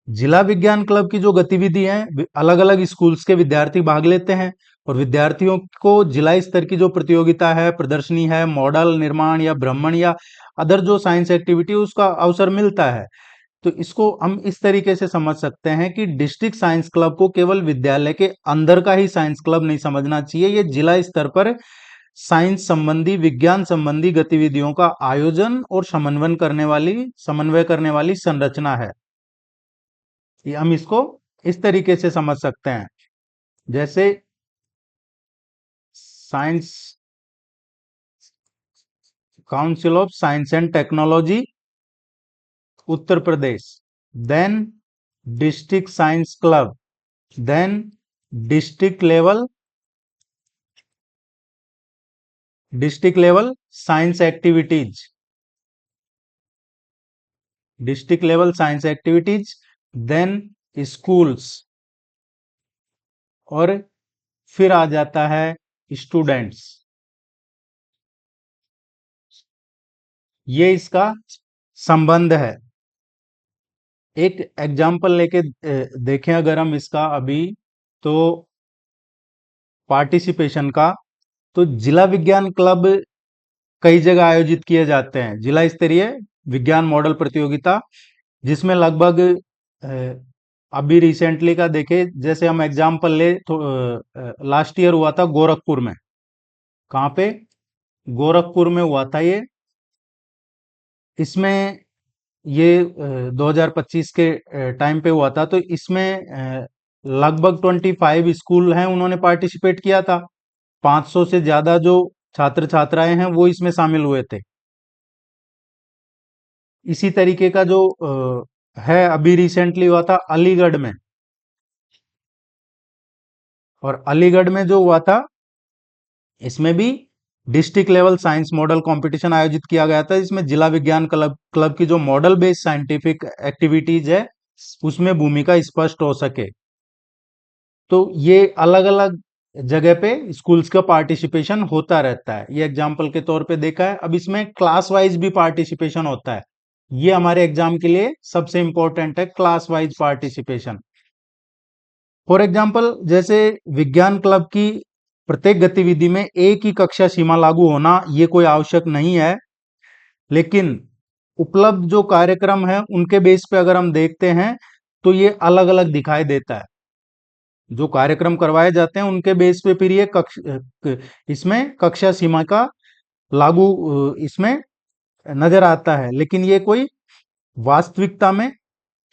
जिला विज्ञान क्लब की जो गतिविधि है, अलग अलग स्कूल्स के विद्यार्थी भाग लेते हैं, और विद्यार्थियों को जिला स्तर की जो प्रतियोगिता है, प्रदर्शनी है, मॉडल निर्माण या भ्रमण या अदर जो साइंस एक्टिविटी उसका अवसर मिलता है। तो इसको हम इस तरीके से समझ सकते हैं कि डिस्ट्रिक्ट साइंस क्लब को केवल विद्यालय के अंदर का ही साइंस क्लब नहीं समझना चाहिए, ये जिला स्तर पर साइंस संबंधी, विज्ञान संबंधी गतिविधियों का आयोजन और समन्वय करने वाली संरचना है। ये हम इसको इस तरीके से समझ सकते हैं। जैसे science council of science and technology Uttar Pradesh, then district science club, then district level district level science activities, district level science activities, then schools, और फिर आ जाता है स्टूडेंट्स। ये इसका संबंध है। एक एग्जाम्पल लेके देखें अगर हम इसका अभी, तो पार्टिसिपेशन का, तो जिला विज्ञान क्लब कई जगह आयोजित किए जाते हैं। जिला स्तरीय विज्ञान मॉडल प्रतियोगिता, जिसमें लगभग अभी रिसेंटली का देखे, जैसे हम एग्जाम्पल ले तो लास्ट ईयर हुआ था गोरखपुर में। कहाँ पे? गोरखपुर में हुआ था ये। इसमें ये 2025 के टाइम पे हुआ था, तो इसमें लगभग 25 स्कूल हैं उन्होंने पार्टिसिपेट किया था। 500 से ज्यादा जो छात्र छात्राएं हैं वो इसमें शामिल हुए थे। इसी तरीके का जो है अभी रिसेंटली हुआ था अलीगढ़ में, और अलीगढ़ में जो हुआ था इसमें भी district level science model competition आयोजित किया गया था, इसमें जिला विज्ञान क्लब क्लब की जो मॉडल बेस्ड साइंटिफिक एक्टिविटीज है उसमें भूमिका स्पष्ट हो सके। तो ये अलग अलग जगह पे स्कूल्स का पार्टिसिपेशन होता रहता है, ये एग्जाम्पल के तौर पे देखा है। अब इसमें क्लास वाइज भी पार्टिसिपेशन होता है, ये हमारे एग्जाम के लिए सबसे इंपॉर्टेंट है, class wise participation. For example जैसे विज्ञान क्लब की प्रत्येक गतिविधि में एक ही कक्षा सीमा लागू होना ये कोई आवश्यक नहीं है, लेकिन उपलब्ध जो कार्यक्रम है उनके बेस पे अगर हम देखते हैं तो ये अलग अलग दिखाई देता है। जो कार्यक्रम करवाए जाते हैं उनके बेस पे फिर ये इसमें कक्षा सीमा का लागू इसमें नजर आता है, लेकिन ये कोई वास्तविकता में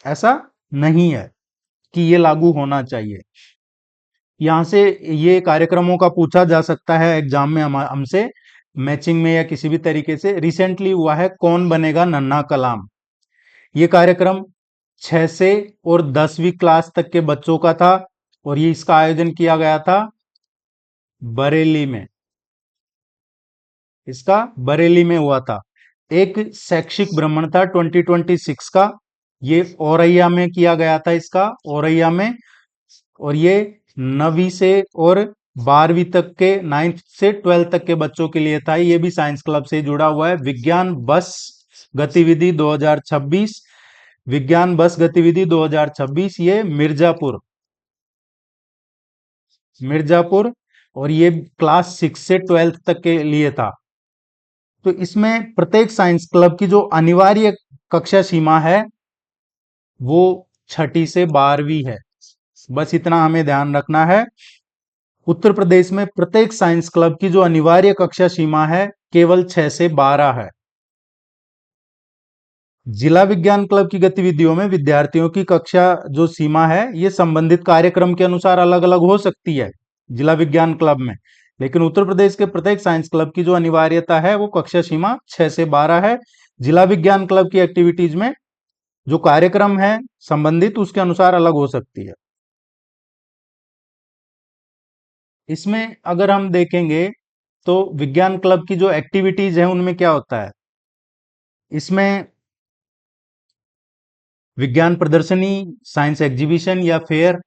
ऐसा नहीं है कि ये लागू होना चाहिए। यहाँ से ये कार्यक्रमों का पूछा जा सकता है एग्जाम में हमसे मैचिंग में या किसी भी तरीके से। रिसेंटली हुआ है कौन बनेगा नन्हा कलाम, ये कार्यक्रम 6 से और 10वीं क्लास तक के बच्चों का था और ये इसका आयोजन किया गया था बरेली में, इसका बरेली में हुआ था। एक शैक्षिक भ्रमण था 2026 का, ये औरैया में किया गया था, इसका औरैया में। और ये 9वीं से और 12वीं तक के, 9th से 12th तक के बच्चों के लिए था, ये भी साइंस क्लब से जुड़ा हुआ है। विज्ञान बस गतिविधि 2026, विज्ञान बस गतिविधि 2026, ये मिर्जापुर और ये क्लास 6 से 12th तक के लिए था। तो इसमें प्रत्येक साइंस क्लब की जो अनिवार्य कक्षा सीमा है वो 6ठी से 12वीं है, बस इतना हमें ध्यान रखना है। उत्तर प्रदेश में प्रत्येक साइंस क्लब की जो अनिवार्य कक्षा सीमा है केवल 6 से 12 है। जिला विज्ञान क्लब की गतिविधियों में विद्यार्थियों की कक्षा जो सीमा है ये संबंधित कार्यक्रम के अनुसार अलग अलग हो सकती है जिला विज्ञान क्लब में, लेकिन उत्तर प्रदेश के प्रत्येक साइंस क्लब की जो अनिवार्यता है वो कक्षा सीमा 6 से 12 है। जिला विज्ञान क्लब की एक्टिविटीज में जो कार्यक्रम है संबंधित उसके अनुसार अलग हो सकती है। इसमें अगर हम देखेंगे तो विज्ञान क्लब की जो एक्टिविटीज है उनमें क्या होता है, इसमें विज्ञान प्रदर्शनी, साइंस एग्जीबिशन या फेयर,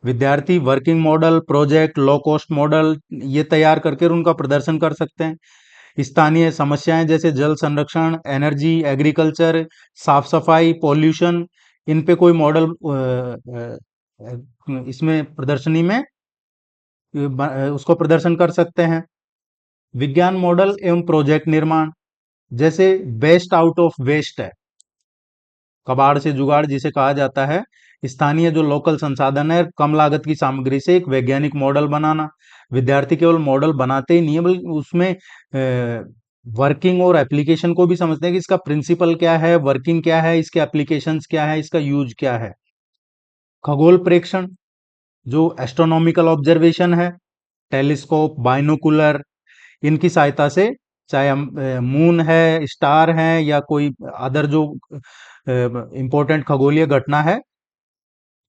विद्यार्थी working model, project, low cost model ये तैयार करके उनका प्रदर्शन कर सकते हैं। स्थानीय समस्याएं जैसे जल संरक्षण, एनर्जी, एग्रीकल्चर, साफ सफाई, पॉल्यूशन, इन पे कोई मॉडल इसमें प्रदर्शनी में उसको प्रदर्शन कर सकते हैं। विज्ञान मॉडल एवं प्रोजेक्ट निर्माण, जैसे बेस्ट आउट ऑफ वेस्ट है, कबाड़ से जुगाड़ जिसे कहा जाता है। स्थानीय जो लोकल संसाधन है कम लागत की सामग्री से एक वैज्ञानिक मॉडल बनाना। विद्यार्थी केवल मॉडल बनाते ही नहीं है बल्कि उसमें वर्किंग और एप्लीकेशन को भी समझते हैं कि इसका प्रिंसिपल क्या है, वर्किंग क्या है, इसके एप्लीकेशंस क्या है, इसका यूज क्या है। खगोल प्रेक्षण, जो एस्ट्रोनॉमिकल ऑब्जर्वेशन है, टेलीस्कोप, बाइनोकुलर, इनकी सहायता से चाहे हम मून है, स्टार है या कोई अदर जो इंपॉर्टेंट खगोलीय घटना है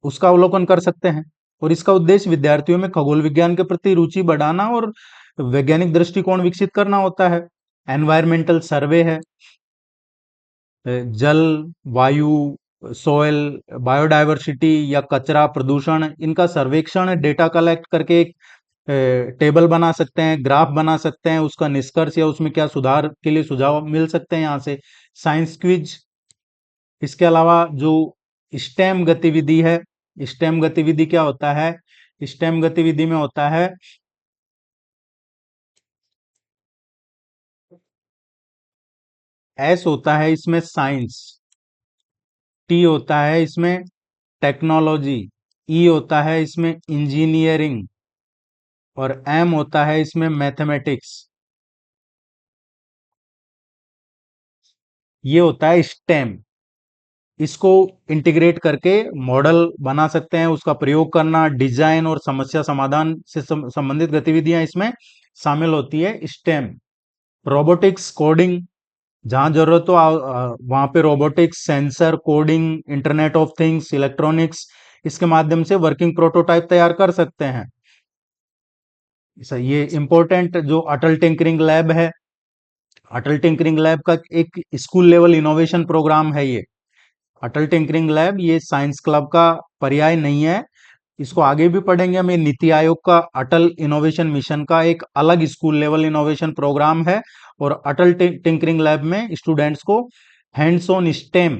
उसका अवलोकन कर सकते हैं। और इसका उद्देश्य विद्यार्थियों में खगोल विज्ञान के प्रति रुचि बढ़ाना और वैज्ञानिक दृष्टिकोण विकसित करना होता है। एनवायरमेंटल सर्वे है, जल, वायु, सोयल, बायोडायवर्सिटी या कचरा प्रदूषण, इनका सर्वेक्षण, डेटा कलेक्ट करके एक टेबल बना सकते हैं, ग्राफ बना सकते हैं, उसका निष्कर्ष या उसमें क्या सुधार के लिए सुझाव मिल सकते हैं यहाँ से। साइंस क्विज, इसके अलावा जो स्टेम गतिविधि है, स्टेम गतिविधि क्या होता है, स्टेम गतिविधि में होता है एस होता है इसमें साइंस, टी होता है इसमें टेक्नोलॉजी, ई होता है इसमें इंजीनियरिंग और एम होता है इसमें मैथमेटिक्स, ये होता है स्टेम। इसको इंटीग्रेट करके मॉडल बना सकते हैं, उसका प्रयोग करना, डिजाइन और समस्या समाधान से संबंधित गतिविधियां इसमें शामिल होती है स्टेम। रोबोटिक्स, कोडिंग, जहां जरूरत हो वहां पे robotics, sensor, coding, internet of things, electronics, इसके माध्यम से वर्किंग प्रोटोटाइप तैयार कर सकते हैं। ये इंपॉर्टेंट जो अटल टिंकरिंग लैब है, अटल टिंकरिंग लैब का एक स्कूल लेवल इनोवेशन प्रोग्राम है ये। अटल टिंकरिंग लैब ये साइंस क्लब का पर्याय नहीं है, इसको आगे भी पढ़ेंगे हम। ये नीति आयोग का अटल इनोवेशन मिशन का एक अलग स्कूल लेवल इनोवेशन प्रोग्राम है। और अटल टिंकरिंग लैब में स्टूडेंट्स को hands on STEM,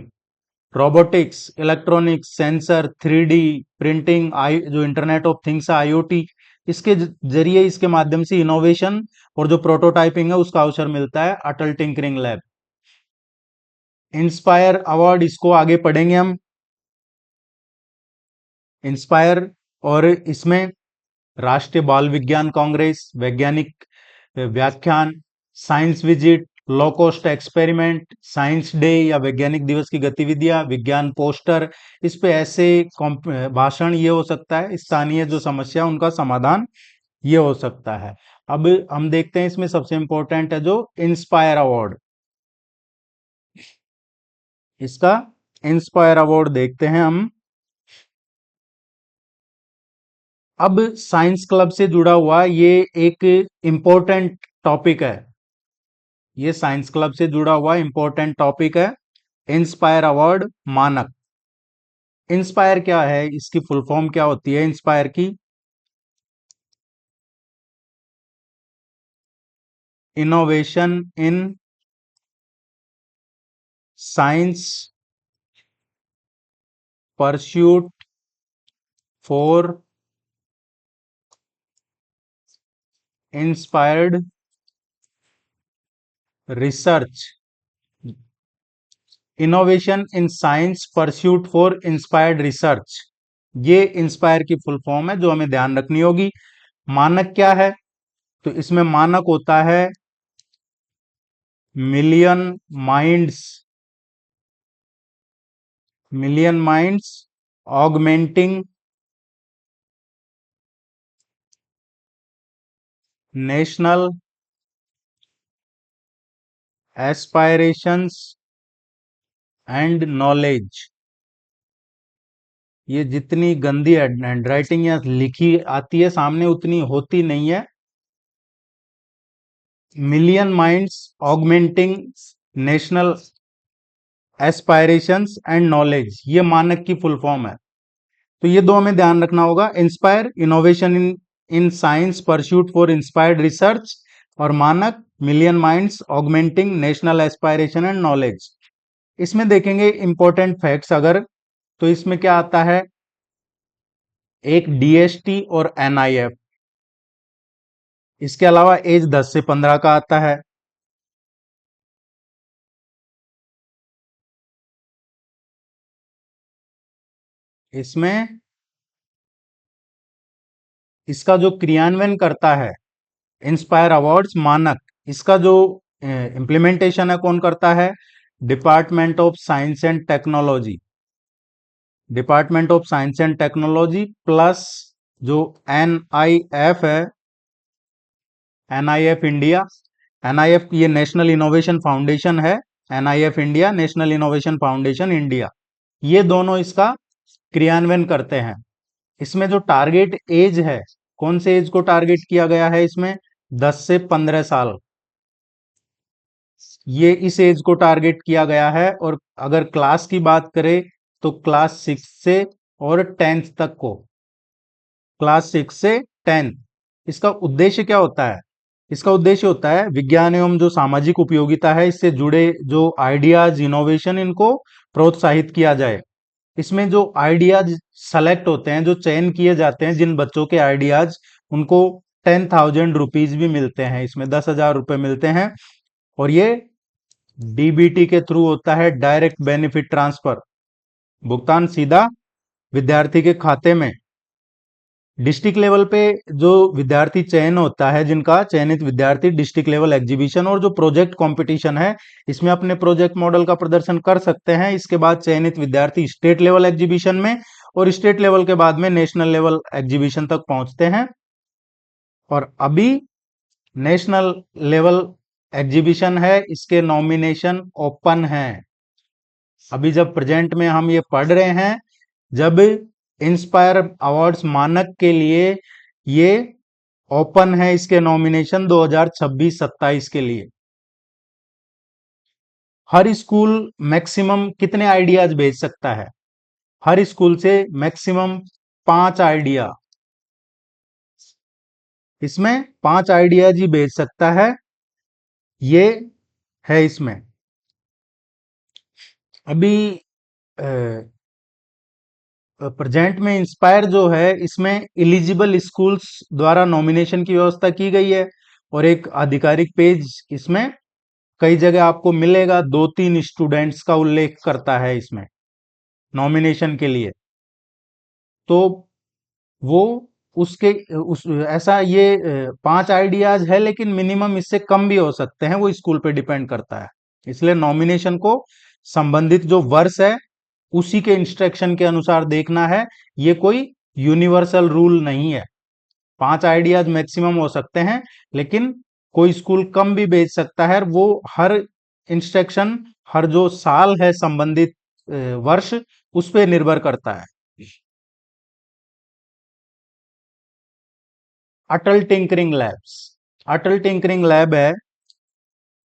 robotics, electronics, sensor, 3D printing, आई जो इंटरनेट ऑफ थिंग्स है, IoT, इसके जरिए, इसके माध्यम से इनोवेशन और जो प्रोटोटाइपिंग है उसका अवसर मिलता है अटल टिंकरिंग लैब। इंस्पायर अवार्ड, इसको आगे पढ़ेंगे हम। इंस्पायर, और इसमें राष्ट्रीय बाल विज्ञान कांग्रेस, वैज्ञानिक व्याख्यान, science visit, low cost experiment, science day या वैज्ञानिक दिवस की गतिविधियां, विज्ञान पोस्टर, इस पे ऐसे भाषण, ये हो सकता है स्थानीय जो समस्या उनका समाधान, ये हो सकता है। अब हम देखते हैं इसमें सबसे इंपॉर्टेंट है जो इंस्पायर अवार्ड। इसका इंस्पायर अवार्ड देखते हैं हम। अब साइंस क्लब से जुड़ा हुआ ये एक इंपॉर्टेंट टॉपिक है, ये साइंस क्लब से जुड़ा हुआ इंपॉर्टेंट टॉपिक है। इंस्पायर अवार्ड मानक। इंस्पायर क्या है, इसकी फुल फॉर्म क्या होती है इंस्पायर की? Innovation in science pursuit for inspired research. Innovation in science pursuit for inspired research, ये इंस्पायर की फुल फॉर्म है जो हमें ध्यान रखनी होगी। मानक क्या है? तो इसमें मानक होता है million minds, million minds augmenting national aspirations and knowledge. ये जितनी गंदी हैंडराइटिंग या लिखी आती है सामने उतनी होती नहीं है। Million minds augmenting national aspirations and knowledge, ये मानक की फुल फॉर्म है। तो ये दो हमें ध्यान रखना होगा, inspire innovation in in science pursuit for inspired research, और मानक million minds augmenting national aspiration and knowledge. इसमें देखेंगे इंपॉर्टेंट फैक्ट्स अगर, तो इसमें क्या आता है, एक DST और NIF, इसके अलावा एज 10 से 15 का आता है। इसमें इसका जो क्रियान्वयन करता है इंस्पायर अवार्ड्स मानक, इसका जो इम्प्लीमेंटेशन है कौन करता है? Department of science and technology, department of science and technology plus जो NIF है, NIF इंडिया। NIF ये नेशनल इनोवेशन फाउंडेशन है, NIF India national innovation foundation India, ये दोनों इसका क्रियान्वयन करते हैं। इसमें जो टारगेट एज है, कौन से एज को टारगेट किया गया है इसमें? 10 से 15 साल, ये इस एज को टारगेट किया गया है। और अगर क्लास की बात करें तो क्लास 6 से और 10th तक को, क्लास 6 से 10th। इसका उद्देश्य क्या होता है? इसका उद्देश्य होता है विज्ञान एवं जो सामाजिक उपयोगिता है इससे जुड़े जो आइडियाज, इनोवेशन, इनको प्रोत्साहित किया जाए। इसमें जो आइडियाज सेलेक्ट होते हैं, जो चयन किए जाते हैं जिन बच्चों के आइडियाज, उनको 10,000 रुपीज भी मिलते हैं, इसमें 10,000 रुपए मिलते हैं। और ये DBT के थ्रू होता है, डायरेक्ट बेनिफिट ट्रांसफर, भुगतान सीधा विद्यार्थी के खाते में। डिस्ट्रिक्ट लेवल पे जो विद्यार्थी चयन होता है, जिनका चयनित विद्यार्थी डिस्ट्रिक्ट लेवल एग्जीबिशन और जो प्रोजेक्ट कंपटीशन है इसमें अपने प्रोजेक्ट मॉडल का प्रदर्शन कर सकते हैं। इसके बाद चयनित विद्यार्थी स्टेट लेवल एग्जीबिशन में, और स्टेट लेवल के बाद में नेशनल लेवल एग्जीबिशन तक पहुंचते हैं। और अभी नेशनल लेवल एग्जीबिशन है, इसके नॉमिनेशन ओपन है। अभी जब प्रेजेंट में हम ये पढ़ रहे हैं, जब इंस्पायर अवार्ड्स मानक के लिए ये ओपन है इसके नॉमिनेशन 2026-27 के लिए। हर स्कूल मैक्सिमम कितने आइडियाज भेज सकता है? हर स्कूल से मैक्सिमम 5 आइडिया, इसमें 5 आइडियाज ही भेज सकता है, ये है इसमें। अभी प्रेजेंट में इंस्पायर जो है, इसमें एलिजिबल स्कूल्स द्वारा नॉमिनेशन की व्यवस्था की गई है, और एक आधिकारिक पेज इसमें कई जगह आपको मिलेगा, 2-3 स्टूडेंट्स का उल्लेख करता है इसमें नॉमिनेशन के लिए। तो वो उसके उस ऐसा ये 5 आइडियाज है, लेकिन मिनिमम इससे कम भी हो सकते हैं, वो स्कूल पे डिपेंड करता है। इसलिए नॉमिनेशन को संबंधित जो वर्ष है उसी के इंस्ट्रक्शन के अनुसार देखना है, ये कोई यूनिवर्सल रूल नहीं है। 5 आइडियाज मैक्सिमम हो सकते हैं, लेकिन कोई स्कूल कम भी भेज सकता है, वो हर इंस्ट्रक्शन, हर जो साल है संबंधित वर्ष, उस पर निर्भर करता है। अटल टिंकरिंग लैब्स, अटल टिंकरिंग लैब है,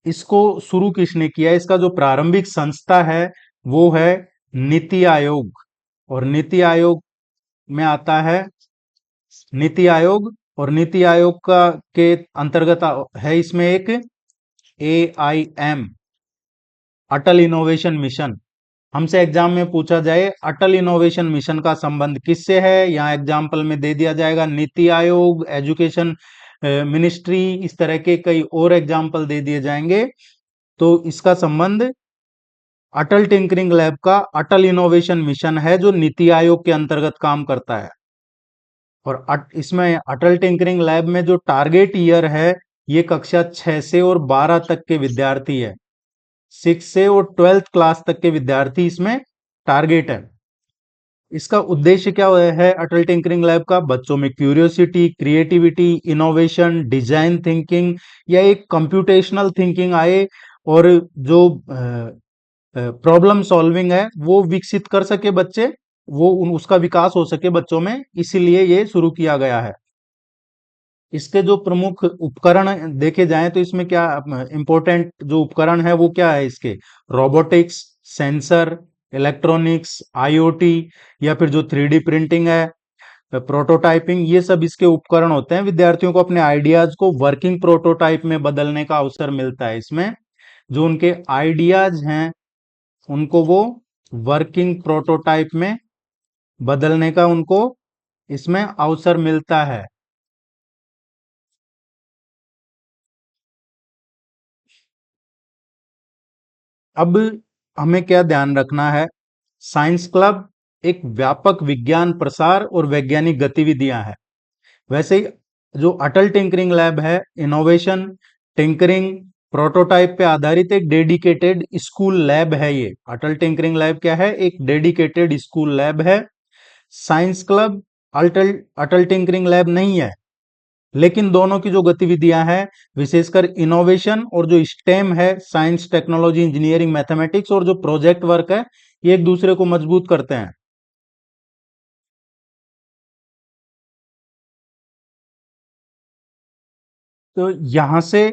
इसको शुरू किसने किया? इसका जो प्रारंभिक संस्था है वो है नीति आयोग, और नीति आयोग में आता है नीति आयोग, और नीति आयोग का के अंतर्गत है इसमें एक AIM, अटल इनोवेशन मिशन। हमसे एग्जाम में पूछा जाए अटल इनोवेशन मिशन का संबंध किससे है, यहाँ एग्जाम्पल में दे दिया जाएगा नीति आयोग, एजुकेशन मिनिस्ट्री, इस तरह के कई और एग्जाम्पल दे दिए जाएंगे। तो इसका संबंध अटल टिंकरिंग लैब का अटल इनोवेशन मिशन है, जो नीति आयोग के अंतर्गत काम करता है। और इसमें अटल टिंकरिंग लैब में जो टारगेट ईयर है, ये कक्षा 6 से और 12 तक के विद्यार्थी है, 6 से और 12th क्लास तक के विद्यार्थी इसमें टारगेट है। इसका उद्देश्य क्या है अटल टिंकरिंग लैब का? बच्चों में curiosity, creativity, innovation, design thinking या एक कंप्यूटेशनल थिंकिंग आए, और जो प्रॉब्लम सॉल्विंग है वो विकसित कर सके बच्चे, वो उसका विकास हो सके बच्चों में, इसीलिए ये शुरू किया गया है। इसके जो प्रमुख उपकरण देखे जाएं तो इसमें क्या इंपॉर्टेंट जो उपकरण है वो क्या है इसके? रोबोटिक्स, सेंसर, इलेक्ट्रॉनिक्स, IoT, या फिर जो 3D प्रिंटिंग है, प्रोटोटाइपिंग, ये सब इसके उपकरण होते हैं। विद्यार्थियों को अपने आइडियाज को वर्किंग प्रोटोटाइप में बदलने का अवसर मिलता है इसमें। जो उनके आइडियाज हैं उनको वो वर्किंग प्रोटोटाइप में बदलने का उनको इसमें अवसर मिलता है। अब हमें क्या ध्यान रखना है? साइंस क्लब एक व्यापक विज्ञान प्रसार और वैज्ञानिक गतिविधियां हैं। वैसे ही जो अटल टिंकरिंग लैब है, इनोवेशन, टिंकरिंग, प्रोटोटाइप पे आधारित एक डेडिकेटेड स्कूल लैब है। ये अटल टिंकरिंग लैब क्या है? एक डेडिकेटेड स्कूल लैब है। Science club Atal Atal tinkering lab नहीं है, लेकिन दोनों की जो गतिविधियां हैं, विशेषकर इनोवेशन और जो स्टेम है, साइंस, टेक्नोलॉजी, इंजीनियरिंग, मैथमेटिक्स, और जो प्रोजेक्ट वर्क है, ये एक दूसरे को मजबूत करते हैं। तो यहां से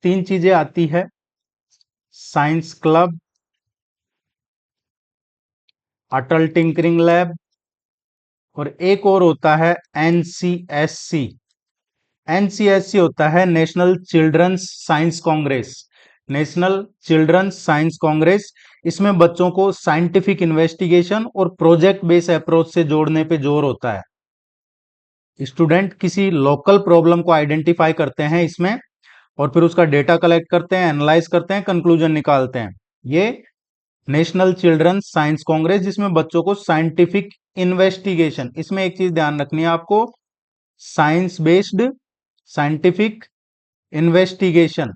3 चीजें आती है: science club, Atal tinkering lab, और एक और होता है NCSC। NCSC होता है national children's science congress. National children's science congress, इसमें बच्चों को साइंटिफिक इन्वेस्टिगेशन और प्रोजेक्ट बेस्ड अप्रोच से जोड़ने पे जोर होता है। स्टूडेंट किसी लोकल प्रॉब्लम को आइडेंटिफाई करते हैं इसमें, और फिर उसका डेटा कलेक्ट करते हैं, एनालाइज करते हैं, कंक्लूजन निकालते हैं। ये नेशनल चिल्ड्रंस साइंस कांग्रेस, जिसमें बच्चों को साइंटिफिक इन्वेस्टिगेशन, इसमें एक चीज ध्यान रखनी है आपको, science based scientific investigation.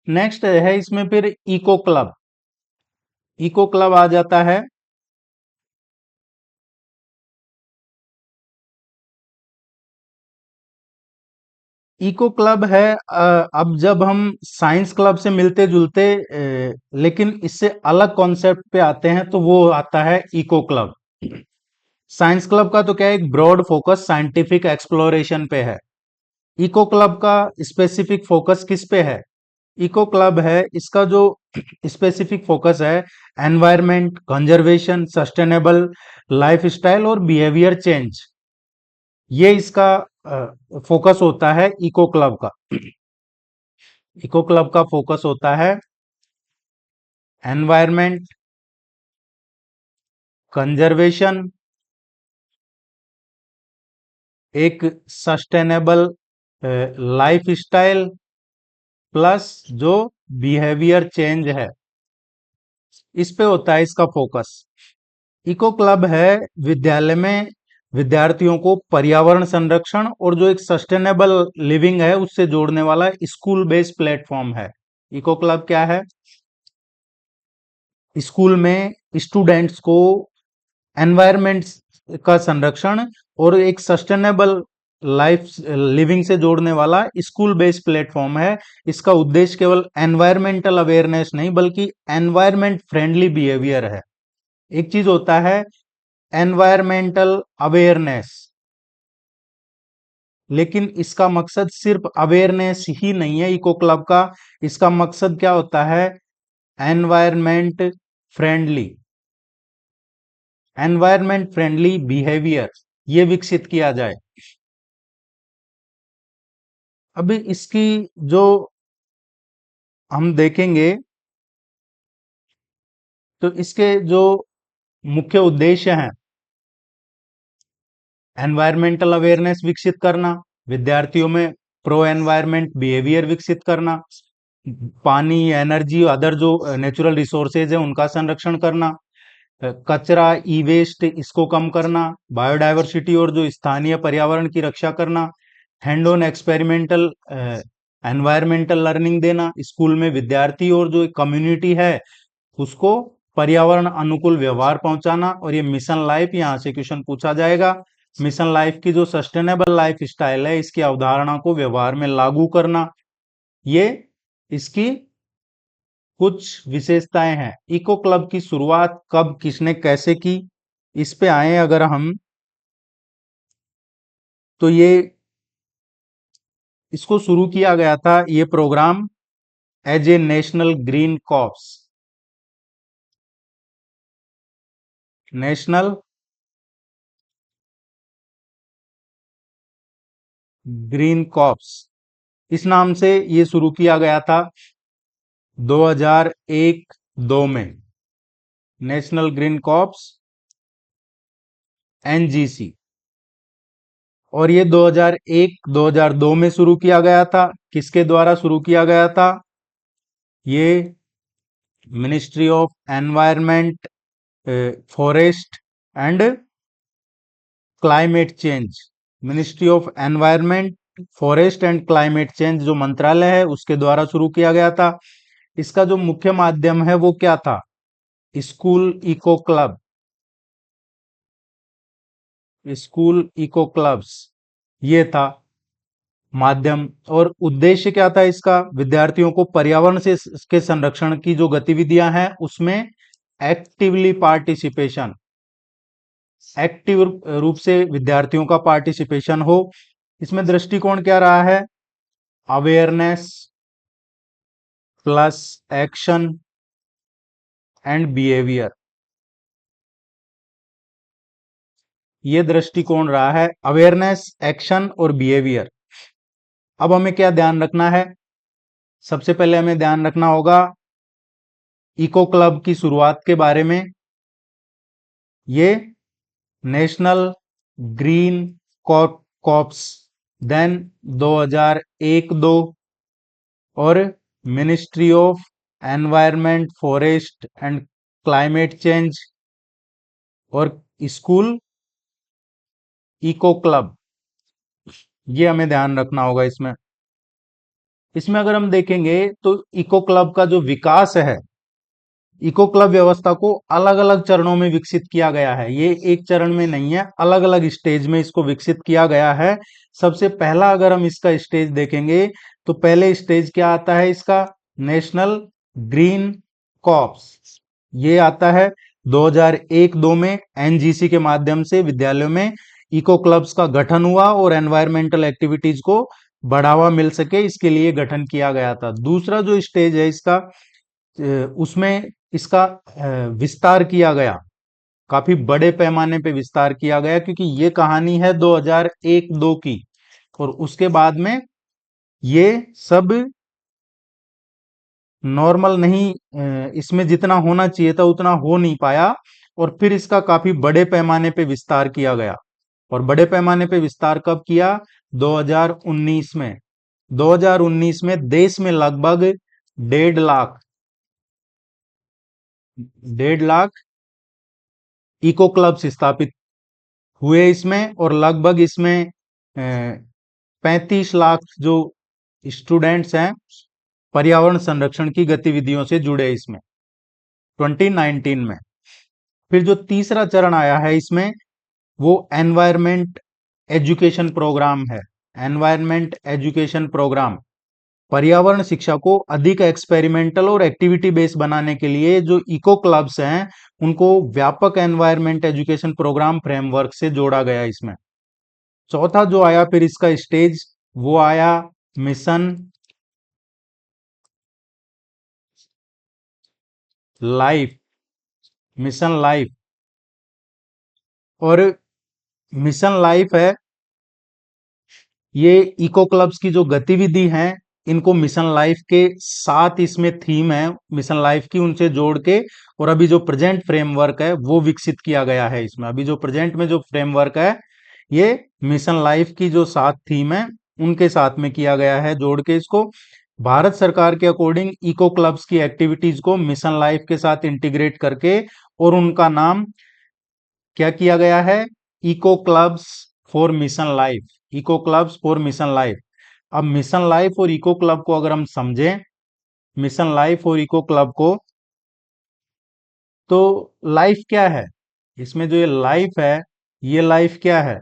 Next है इसमें फिर इको क्लब। इको क्लब आ जाता है। इको क्लब है। अब जब हम साइंस क्लब से मिलते जुलते लेकिन इससे अलग कॉन्सेप्ट पे आते हैं तो वो आता है इको क्लब। साइंस क्लब का तो क्या है, एक ब्रॉड फोकस साइंटिफिक एक्सप्लोरेशन पे है। इको क्लब का स्पेसिफिक फोकस किस पे है? इको क्लब है, इसका जो स्पेसिफिक फोकस है, एनवायरनमेंट कंजर्वेशन, सस्टेनेबल लाइफस्टाइल और बिहेवियर चेंज, ये इसका फोकस होता है इको क्लब का। इको क्लब का फोकस होता है एनवायरनमेंट कंजर्वेशन, एक सस्टेनेबल लाइफ स्टाइल, प्लस जो बिहेवियर चेंज है, इस पे होता है इसका फोकस। इको क्लब है विद्यालय में विद्यार्थियों को पर्यावरण संरक्षण और जो एक सस्टेनेबल लिविंग है उससे जोड़ने वाला स्कूल बेस्ड प्लेटफॉर्म है। इको क्लब क्या है? स्कूल में स्टूडेंट्स को एनवायरनमेंट का संरक्षण और एक सस्टेनेबल लाइफ लिविंग से जोड़ने वाला स्कूल बेस्ड प्लेटफॉर्म है। इसका उद्देश्य केवल एनवायरमेंटल अवेयरनेस नहीं बल्कि एनवायरमेंट फ्रेंडली बिहेवियर है। एक चीज होता है एनवायरमेंटल अवेयरनेस, लेकिन इसका मकसद सिर्फ अवेयरनेस ही नहीं है इको क्लब का। इसका मकसद क्या होता है? Environment friendly, environment friendly behaviour ये विकसित किया जाए। अभी इसकी जो हम देखेंगे तो इसके जो मुख्य उद्देश्य हैं, एनवायरमेंटल अवेयरनेस विकसित करना, विद्यार्थियों में प्रो एनवायरमेंट बिहेवियर विकसित करना, पानी, एनर्जी, अदर जो नेचुरल रिसोर्सेज है उनका संरक्षण करना, कचरा, ई वेस्ट इसको कम करना, बायोडायवर्सिटी और जो स्थानीय पर्यावरण की रक्षा करना, hand on experimental environmental learning देना, स्कूल में विद्यार्थी और जो कम्युनिटी है उसको पर्यावरण अनुकूल व्यवहार पहुंचाना। और ये मिशन लाइफ, यहाँ से क्वेश्चन पूछा जाएगा, मिशन लाइफ की जो सस्टेनेबल लाइफ स्टाइल है इसकी अवधारणा को व्यवहार में लागू करना, ये इसकी कुछ विशेषताएं हैं। इको क्लब की शुरुआत कब, किसने, कैसे की, इस पे आए अगर हम, तो ये इसको शुरू किया गया था ये programme as a national green corps, national green corps इस नाम से ये शुरू किया गया था 2001-2 में, नेशनल ग्रीन कॉप्स एनजीसी। और ये 2001-2002 में शुरू किया गया था। किसके द्वारा शुरू किया गया था? ये ministry of environment, forest and climate change, ministry of environment, forest and climate change जो मंत्रालय है उसके द्वारा शुरू किया गया था। इसका जो मुख्य माध्यम है वो क्या था? School eco club, school eco clubs, ये था माध्यम। और उद्देश्य क्या था इसका? विद्यार्थियों को पर्यावरण से इसके संरक्षण की जो गतिविधियां हैं उसमें एक्टिवली पार्टिसिपेशन, एक्टिव रूप से विद्यार्थियों का पार्टिसिपेशन हो। इसमें दृष्टिकोण क्या रहा है? Awareness plus action and behaviour, ये दृष्टिकोण रहा है, अवेयरनेस, एक्शन और बिहेवियर। अब हमें क्या ध्यान रखना है? सबसे पहले हमें ध्यान रखना होगा इको क्लब की शुरुआत के बारे में। ये नेशनल ग्रीन कॉप्स, देन 2001-2, और ministry of environment, forest and climate change, और स्कूल इको क्लब, ये हमें ध्यान रखना होगा इसमें। इसमें अगर हम देखेंगे तो इको क्लब का जो विकास है इको क्लब व्यवस्था को अलग अलग चरणों में विकसित किया गया है। ये एक चरण में नहीं है, अलग अलग स्टेज में इसको विकसित किया गया है। सबसे पहला अगर हम इसका स्टेज देखेंगे तो पहले स्टेज क्या आता है इसका, नेशनल ग्रीन कॉर्प्स। ये आता है 2001-2 में एनजीसी के माध्यम से विद्यालयों में इको क्लब्स का गठन हुआ और एनवायरमेंटल एक्टिविटीज को बढ़ावा मिल सके इसके लिए गठन किया गया था। दूसरा जो स्टेज है इसका, उसमें इसका विस्तार किया गया, काफी बड़े पैमाने पे विस्तार किया गया, क्योंकि ये कहानी है 2001-2 की। और उसके बाद में ये सब नॉर्मल नहीं, इसमें जितना होना चाहिए था उतना हो नहीं पाया, और फिर इसका काफी बड़े पैमाने पे विस्तार किया गया। और बड़े पैमाने पे विस्तार कब किया, 2019 में। 2019 में देश में लगभग 1.5 लाख 1.5 लाख इको क्लब्स स्थापित हुए इसमें, और लगभग इसमें 35 लाख जो स्टूडेंट्स हैं पर्यावरण संरक्षण की गतिविधियों से जुड़े इसमें 2019 में। फिर जो तीसरा चरण आया है इसमें, वो एनवायरमेंट एजुकेशन प्रोग्राम है। एनवायरमेंट एजुकेशन प्रोग्राम पर्यावरण शिक्षा को अधिक एक्सपेरिमेंटल और एक्टिविटी बेस्ड बनाने के लिए जो इको क्लब्स हैं उनको व्यापक एनवायरमेंट एजुकेशन प्रोग्राम फ्रेमवर्क से जोड़ा गया इसमें। चौथा जो आया फिर इसका स्टेज, वो आया मिशन लाइफ। मिशन लाइफ, और मिशन लाइफ है, ये इको क्लब्स की जो गतिविधि हैं इनको मिशन लाइफ के साथ, इसमें थीम है मिशन लाइफ की, उनसे जोड़ के, और अभी जो प्रेजेंट फ्रेमवर्क है वो विकसित किया गया है इसमें। अभी जो प्रेजेंट में जो फ्रेमवर्क है ये मिशन लाइफ की जो 7 थीम है उनके साथ में किया गया है, जोड़ के इसको। भारत सरकार के अकॉर्डिंग इको क्लब्स की एक्टिविटीज को मिशन लाइफ के साथ इंटीग्रेट करके, और उनका नाम क्या किया गया है, eco clubs for mission life. Eco clubs for mission life. अब मिशन लाइफ और इको क्लब को अगर हम समझें, मिशन लाइफ और इको क्लब को, तो लाइफ क्या है इसमें, जो ये लाइफ है, ये लाइफ क्या है,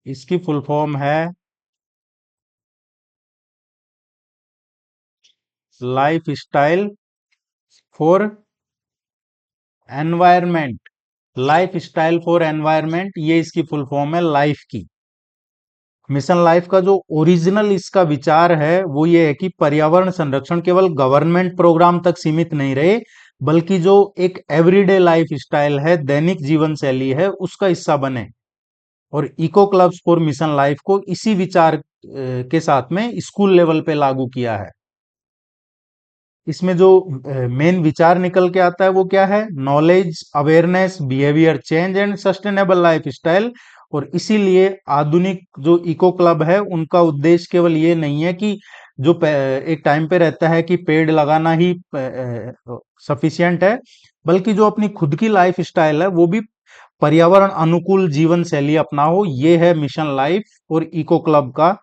इसकी फुल फॉर्म है life style for environment. Life style for environment, ये इसकी फुल फॉर्म है लाइफ की। मिशन लाइफ का जो ओरिजिनल इसका विचार है वो ये है कि पर्यावरण संरक्षण केवल गवर्नमेंट प्रोग्राम तक सीमित नहीं रहे, बल्कि जो एक एवरीडे लाइफ स्टाइल है, दैनिक जीवन शैली है, उसका हिस्सा बने। और eco clubs for mission life को इसी विचार के साथ में स्कूल लेवल पे लागू किया है। इसमें जो मेन विचार निकल के आता है वो क्या है, knowledge, awareness, behaviour change and sustainable life style. और इसीलिए आधुनिक जो इको क्लब है उनका उद्देश्य केवल ये नहीं है कि जो एक टाइम पे रहता है कि पेड़ लगाना ही सफिशियंट है, बल्कि जो अपनी खुद की लाइफ स्टाइल है वो भी पर्यावरण अनुकूल जीवन शैली अपनाओ। ये है मिशन लाइफ और इको क्लब का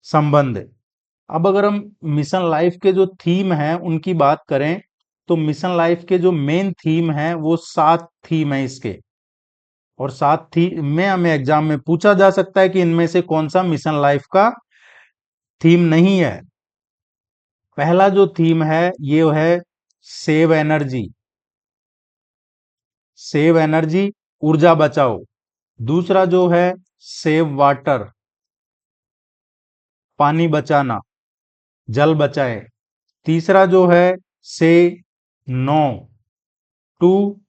संबंध। अब अगर हम मिशन लाइफ के जो थीम है उनकी बात करें, तो मिशन लाइफ के जो मेन थीम है वो 7 थीम है इसके। और 7 थीम में हमें एग्जाम में पूछा जा सकता है कि इनमें से कौन सा मिशन लाइफ का थीम नहीं है। पहला जो थीम है ये है सेव एनर्जी। सेव एनर्जी, ऊर्जा बचाओ। दूसरा जो है सेव वाटर, पानी बचाना, जल बचाए। तीसरा जो है say no to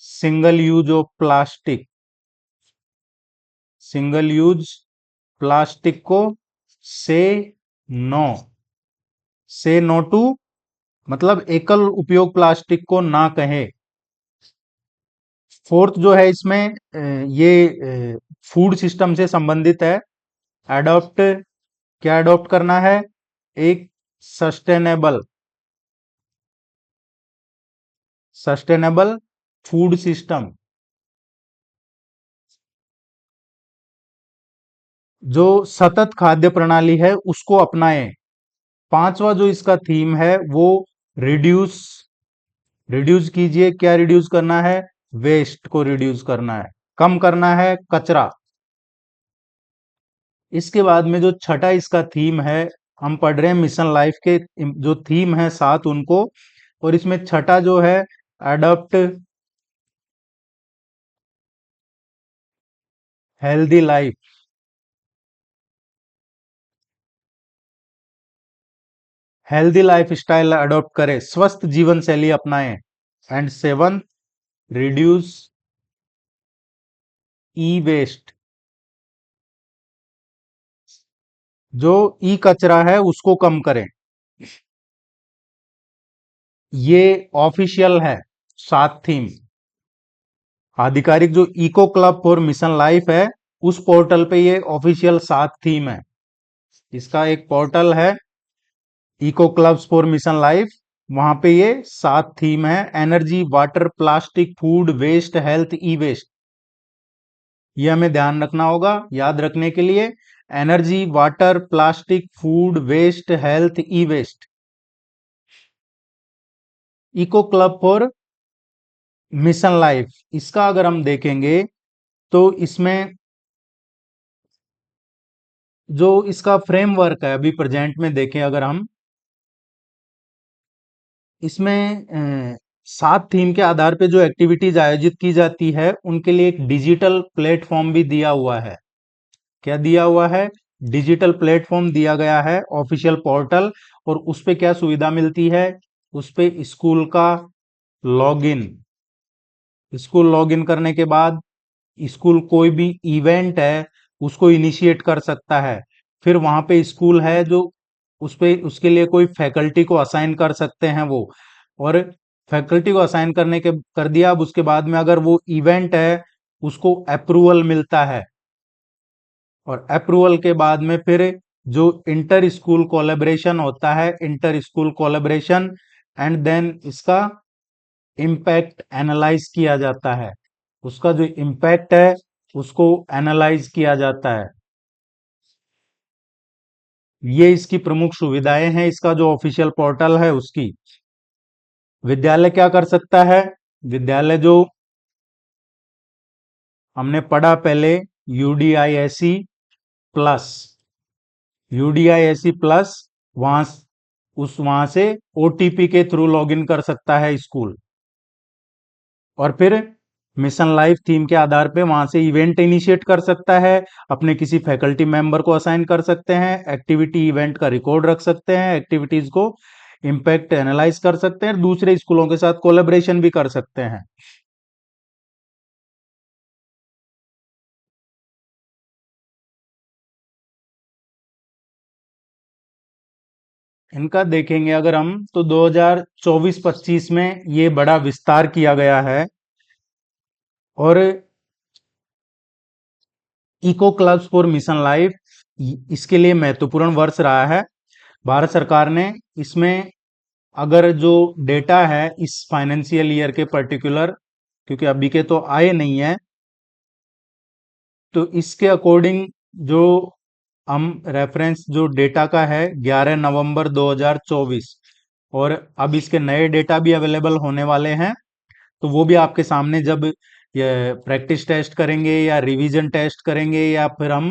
single use of plastic. Single use plastic को से नो, से नो टू मतलब एकल उपयोग प्लास्टिक को ना कहे। फोर्थ जो है इसमें ये फूड सिस्टम से संबंधित है। अडॉप्ट, क्या अडॉप्ट करना है, एक सस्टेनेबल, सस्टेनेबल फूड सिस्टम, जो सतत खाद्य प्रणाली है उसको अपनाएं। पांचवा जो इसका थीम है वो रिड्यूस, रिड्यूस कीजिए, क्या रिड्यूस करना है? वेस्ट को रिड्यूस करना है, कम करना है कचरा। इसके बाद में जो छठा इसका थीम है, हम पढ़ रहे हैं मिशन लाइफ के जो थीम है 7 उनको, और इसमें छठा जो है, adopt healthy life, healthy life style adopt करें, स्वस्थ जीवन शैली अपनाएं। And seven, reduce e waste, जो ई कचरा है उसको कम करें। ये ऑफिशियल है 7 थीम। आधिकारिक जो eco club for mission life है, उस पोर्टल पे ये ऑफिशियल 7 थीम है। इसका एक पोर्टल है eco clubs for mission life, वहां पे ये 7 थीम है। Energy, water, plastic, food waste, health, e waste. ये हमें ध्यान रखना होगा, याद रखने के लिए। Energy, water, plastic, food waste, health, e waste. Eco club for mission life, इसका अगर हम देखेंगे तो इसमें जो इसका फ्रेमवर्क है, अभी प्रेजेंट में देखें अगर हम, इसमें 7 थीम के आधार पे जो एक्टिविटीज आयोजित की जाती है, उनके लिए एक डिजिटल प्लेटफॉर्म भी दिया हुआ है। क्या दिया हुआ है? डिजिटल प्लेटफॉर्म दिया गया है, ऑफिशियल पोर्टल। और उस पे क्या सुविधा मिलती है? उस पे स्कूल का लॉगिन, स्कूल लॉगिन करने के बाद स्कूल कोई भी इवेंट है उसको इनिशिएट कर सकता है। फिर वहां पे स्कूल है जो उस पे उसके लिए कोई फैकल्टी को असाइन कर सकते हैं वो, और फैकल्टी को असाइन करने के कर दिया। अब उसके बाद में अगर वो इवेंट है, उसको अप्रूवल मिलता है, और अप्रूवल के बाद में फिर जो इंटर स्कूल कोलेब्रेशन होता है, inter school collaboration, and then इसका इम्पैक्ट एनालाइज किया जाता है। उसका जो इम्पैक्ट है उसको एनालाइज किया जाता है। ये इसकी प्रमुख सुविधाएं हैं, इसका जो ऑफिशियल पोर्टल है उसकी। विद्यालय क्या कर सकता है? विद्यालय जो हमने पढ़ा पहले, यूडीआईएसई प्लस, यूडीआईएसई प्लस, वहां वहां से ओटीपी के थ्रू लॉगिन कर सकता है स्कूल, और फिर मिशन लाइफ थीम के आधार पे वहां से इवेंट इनिशिएट कर सकता है, अपने किसी फैकल्टी मेंबर को असाइन कर सकते हैं, एक्टिविटी इवेंट का रिकॉर्ड रख सकते हैं, एक्टिविटीज को इम्पैक्ट एनालाइज कर सकते हैं, दूसरे स्कूलों के साथ कोलेब्रेशन भी कर सकते हैं। इनका देखेंगे अगर हम, तो 2024-25 में ये बड़ा विस्तार किया गया है, और eco clubs for mission life इसके लिए महत्वपूर्ण वर्ष रहा है। भारत सरकार ने इसमें, अगर जो डेटा है इस फाइनेंशियल ईयर के पर्टिकुलर, क्योंकि अभी के तो आए नहीं है, तो इसके अकॉर्डिंग जो हम रेफरेंस जो डेटा का है 11 नवंबर 2024, और अब इसके नए डेटा भी अवेलेबल होने वाले हैं। तो वो भी आपके सामने, जब ये प्रैक्टिस टेस्ट करेंगे या रिवीजन टेस्ट करेंगे, या फिर हम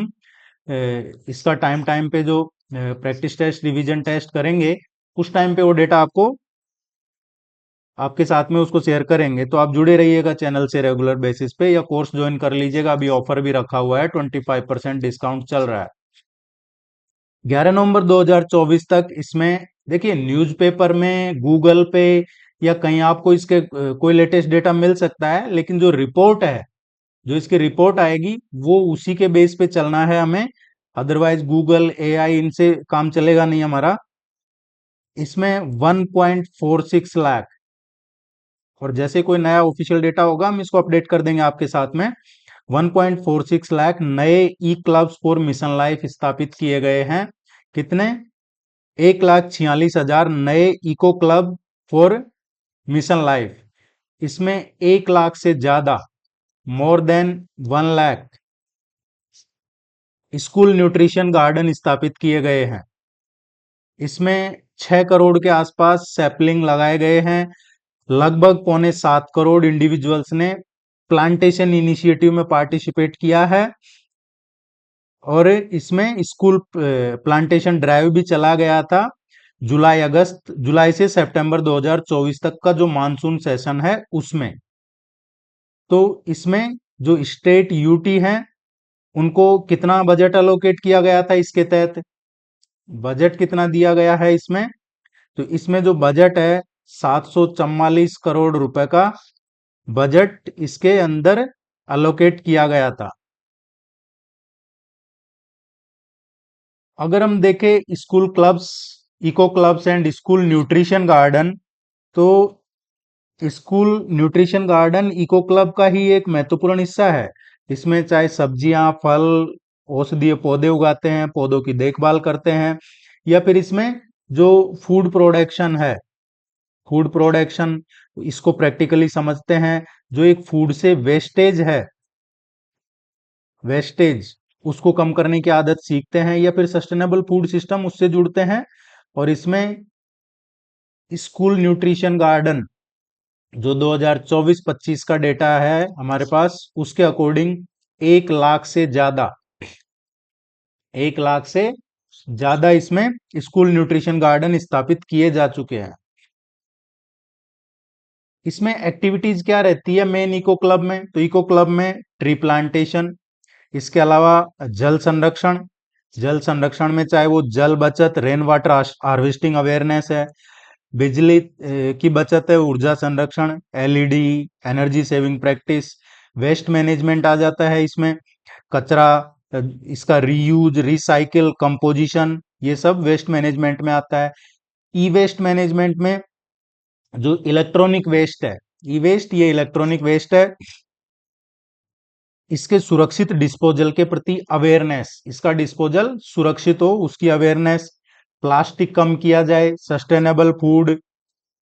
इसका टाइम टाइम पे जो प्रैक्टिस टेस्ट रिवीजन टेस्ट करेंगे, उस टाइम पे वो डेटा आपको आपके साथ में उसको शेयर करेंगे। तो आप जुड़े रहिएगा चैनल से रेगुलर बेसिस पे, या कोर्स ज्वाइन कर लीजिएगा, अभी ऑफर भी रखा हुआ है, 25% डिस्काउंट चल रहा है 11 नवंबर 2024 तक। इसमें देखिए, न्यूज़पेपर में, गूगल पे, या कहीं आपको इसके कोई लेटेस्ट डेटा मिल सकता है, लेकिन जो रिपोर्ट है, जो इसकी रिपोर्ट आएगी, वो उसी के बेस पे चलना है हमें। अदरवाइज गूगल, एआई, इनसे काम चलेगा नहीं हमारा। इसमें 1.46 लाख, और जैसे कोई नया ऑफिशियल डेटा होगा हम इसको अपडेट कर देंगे आपके साथ में। 1.46 लाख नए e clubs for mission life स्थापित किए गए हैं। कितने? 1,46,000 नए eco club for mission life. इसमें 1 लाख से ज्यादा, more than 1 lakh school nutrition garden स्थापित किए गए हैं। इसमें 6 करोड़ के आसपास सैपलिंग लगाए गए हैं। लगभग 6.25 करोड़ इंडिविजुअल्स ने प्लांटेशन इनिशिएटिव में पार्टिसिपेट किया है। और इसमें स्कूल प्लांटेशन ड्राइव भी चला गया था। जुलाई से सितंबर 2024 तक का जो मानसून सेशन है उसमें। तो इसमें जो स्टेट यूटी हैं उनको कितना बजट अलोकेट किया गया था, इसके तहत बजट कितना दिया गया है इसमें? तो इसमें जो बजट है 744 करोड़ रुपए का बजट इसके अंदर अलोकेट किया गया था। अगर हम देखें school clubs, eco clubs and school nutrition garden, तो school nutrition garden eco club का ही एक महत्वपूर्ण हिस्सा है। इसमें चाहे सब्जियां, फल, औषधीय पौधे उगाते हैं, पौधों की देखभाल करते हैं, या फिर इसमें जो फूड प्रोडक्शन है, फूड प्रोडक्शन इसको प्रैक्टिकली समझते हैं। जो एक फूड से वेस्टेज है, वेस्टेज उसको कम करने की आदत सीखते हैं, या फिर सस्टेनेबल फूड सिस्टम उससे जुड़ते हैं। और इसमें स्कूल न्यूट्रिशन गार्डन जो 2024-25 का डेटा है हमारे पास, उसके अकॉर्डिंग 1 लाख से ज्यादा, 1 लाख से ज्यादा इसमें स्कूल न्यूट्रिशन गार्डन स्थापित किए जा चुके हैं। इसमें एक्टिविटीज क्या रहती है मेन इको क्लब में? तो इको क्लब में ट्री प्लांटेशन, इसके अलावा जल संरक्षण, जल संरक्षण में चाहे वो जल बचत, रेन वाटर हार्वेस्टिंग अवेयरनेस है, बिजली की बचत है, ऊर्जा संरक्षण, LED, energy saving practice, waste management आ जाता है इसमें, कचरा इसका रीयूज, रिसाइकिल, कंपोजिशन, ये सब वेस्ट मैनेजमेंट में आता है। ई वेस्ट मैनेजमेंट में जो इलेक्ट्रॉनिक वेस्ट है, ई वेस्ट ये इलेक्ट्रॉनिक वेस्ट है, इसके सुरक्षित डिस्पोजल के प्रति अवेयरनेस, इसका डिस्पोजल सुरक्षित हो उसकी अवेयरनेस, प्लास्टिक कम किया जाए, सस्टेनेबल फूड,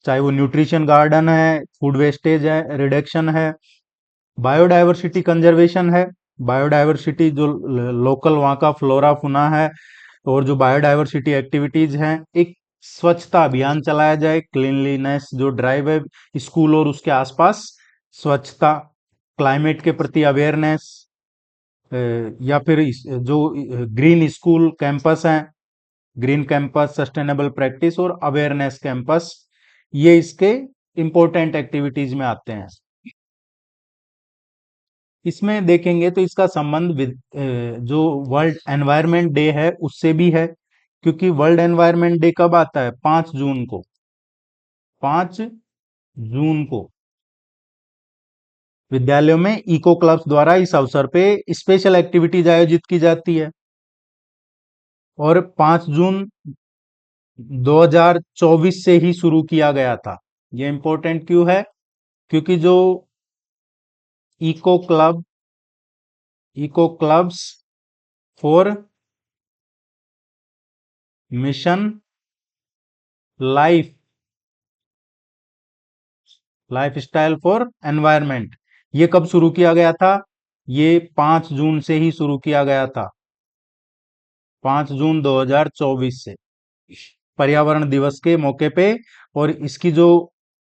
चाहे वो न्यूट्रिशन गार्डन है, फूड वेस्टेज है, रिडक्शन है, बायोडायवर्सिटी कंजर्वेशन है, बायोडायवर्सिटी जो लोकल वहाँ का फ्लोरा फुना है, और जो बायोडायवर्सिटी एक्टिविटीज हैं, एक स्वच्छता अभियान चलाया जाए, क्लीनलीनेस जो ड्राइव है स्कूल और उसके आसपास, स्वच्छता, क्लाइमेट के प्रति अवेयरनेस, या फिर जो ग्रीन स्कूल कैंपस हैं, ग्रीन कैंपस, सस्टेनेबल प्रैक्टिस और अवेयरनेस कैंपस, ये इसके इंपॉर्टेंट एक्टिविटीज में आते हैं। इसमें देखेंगे तो इसका संबंध जो वर्ल्ड एनवायरनमेंट डे है उससे भी है, क्योंकि वर्ल्ड एनवायरनमेंट डे कब आता है? 5 जून को, 5 जून को विद्यालयों में इको क्लब्स द्वारा इस अवसर पे स्पेशल एक्टिविटीज आयोजित की जाती है। और 5 जून 2024 से ही शुरू किया गया था। ये इंपॉर्टेंट क्यों है? क्योंकि जो eco club, eco clubs for mission life, life style for environment, ये कब शुरू किया गया था? ये 5 जून से ही शुरू किया गया था, 5 जून 2024 से, पर्यावरण दिवस के मौके पे। और इसकी जो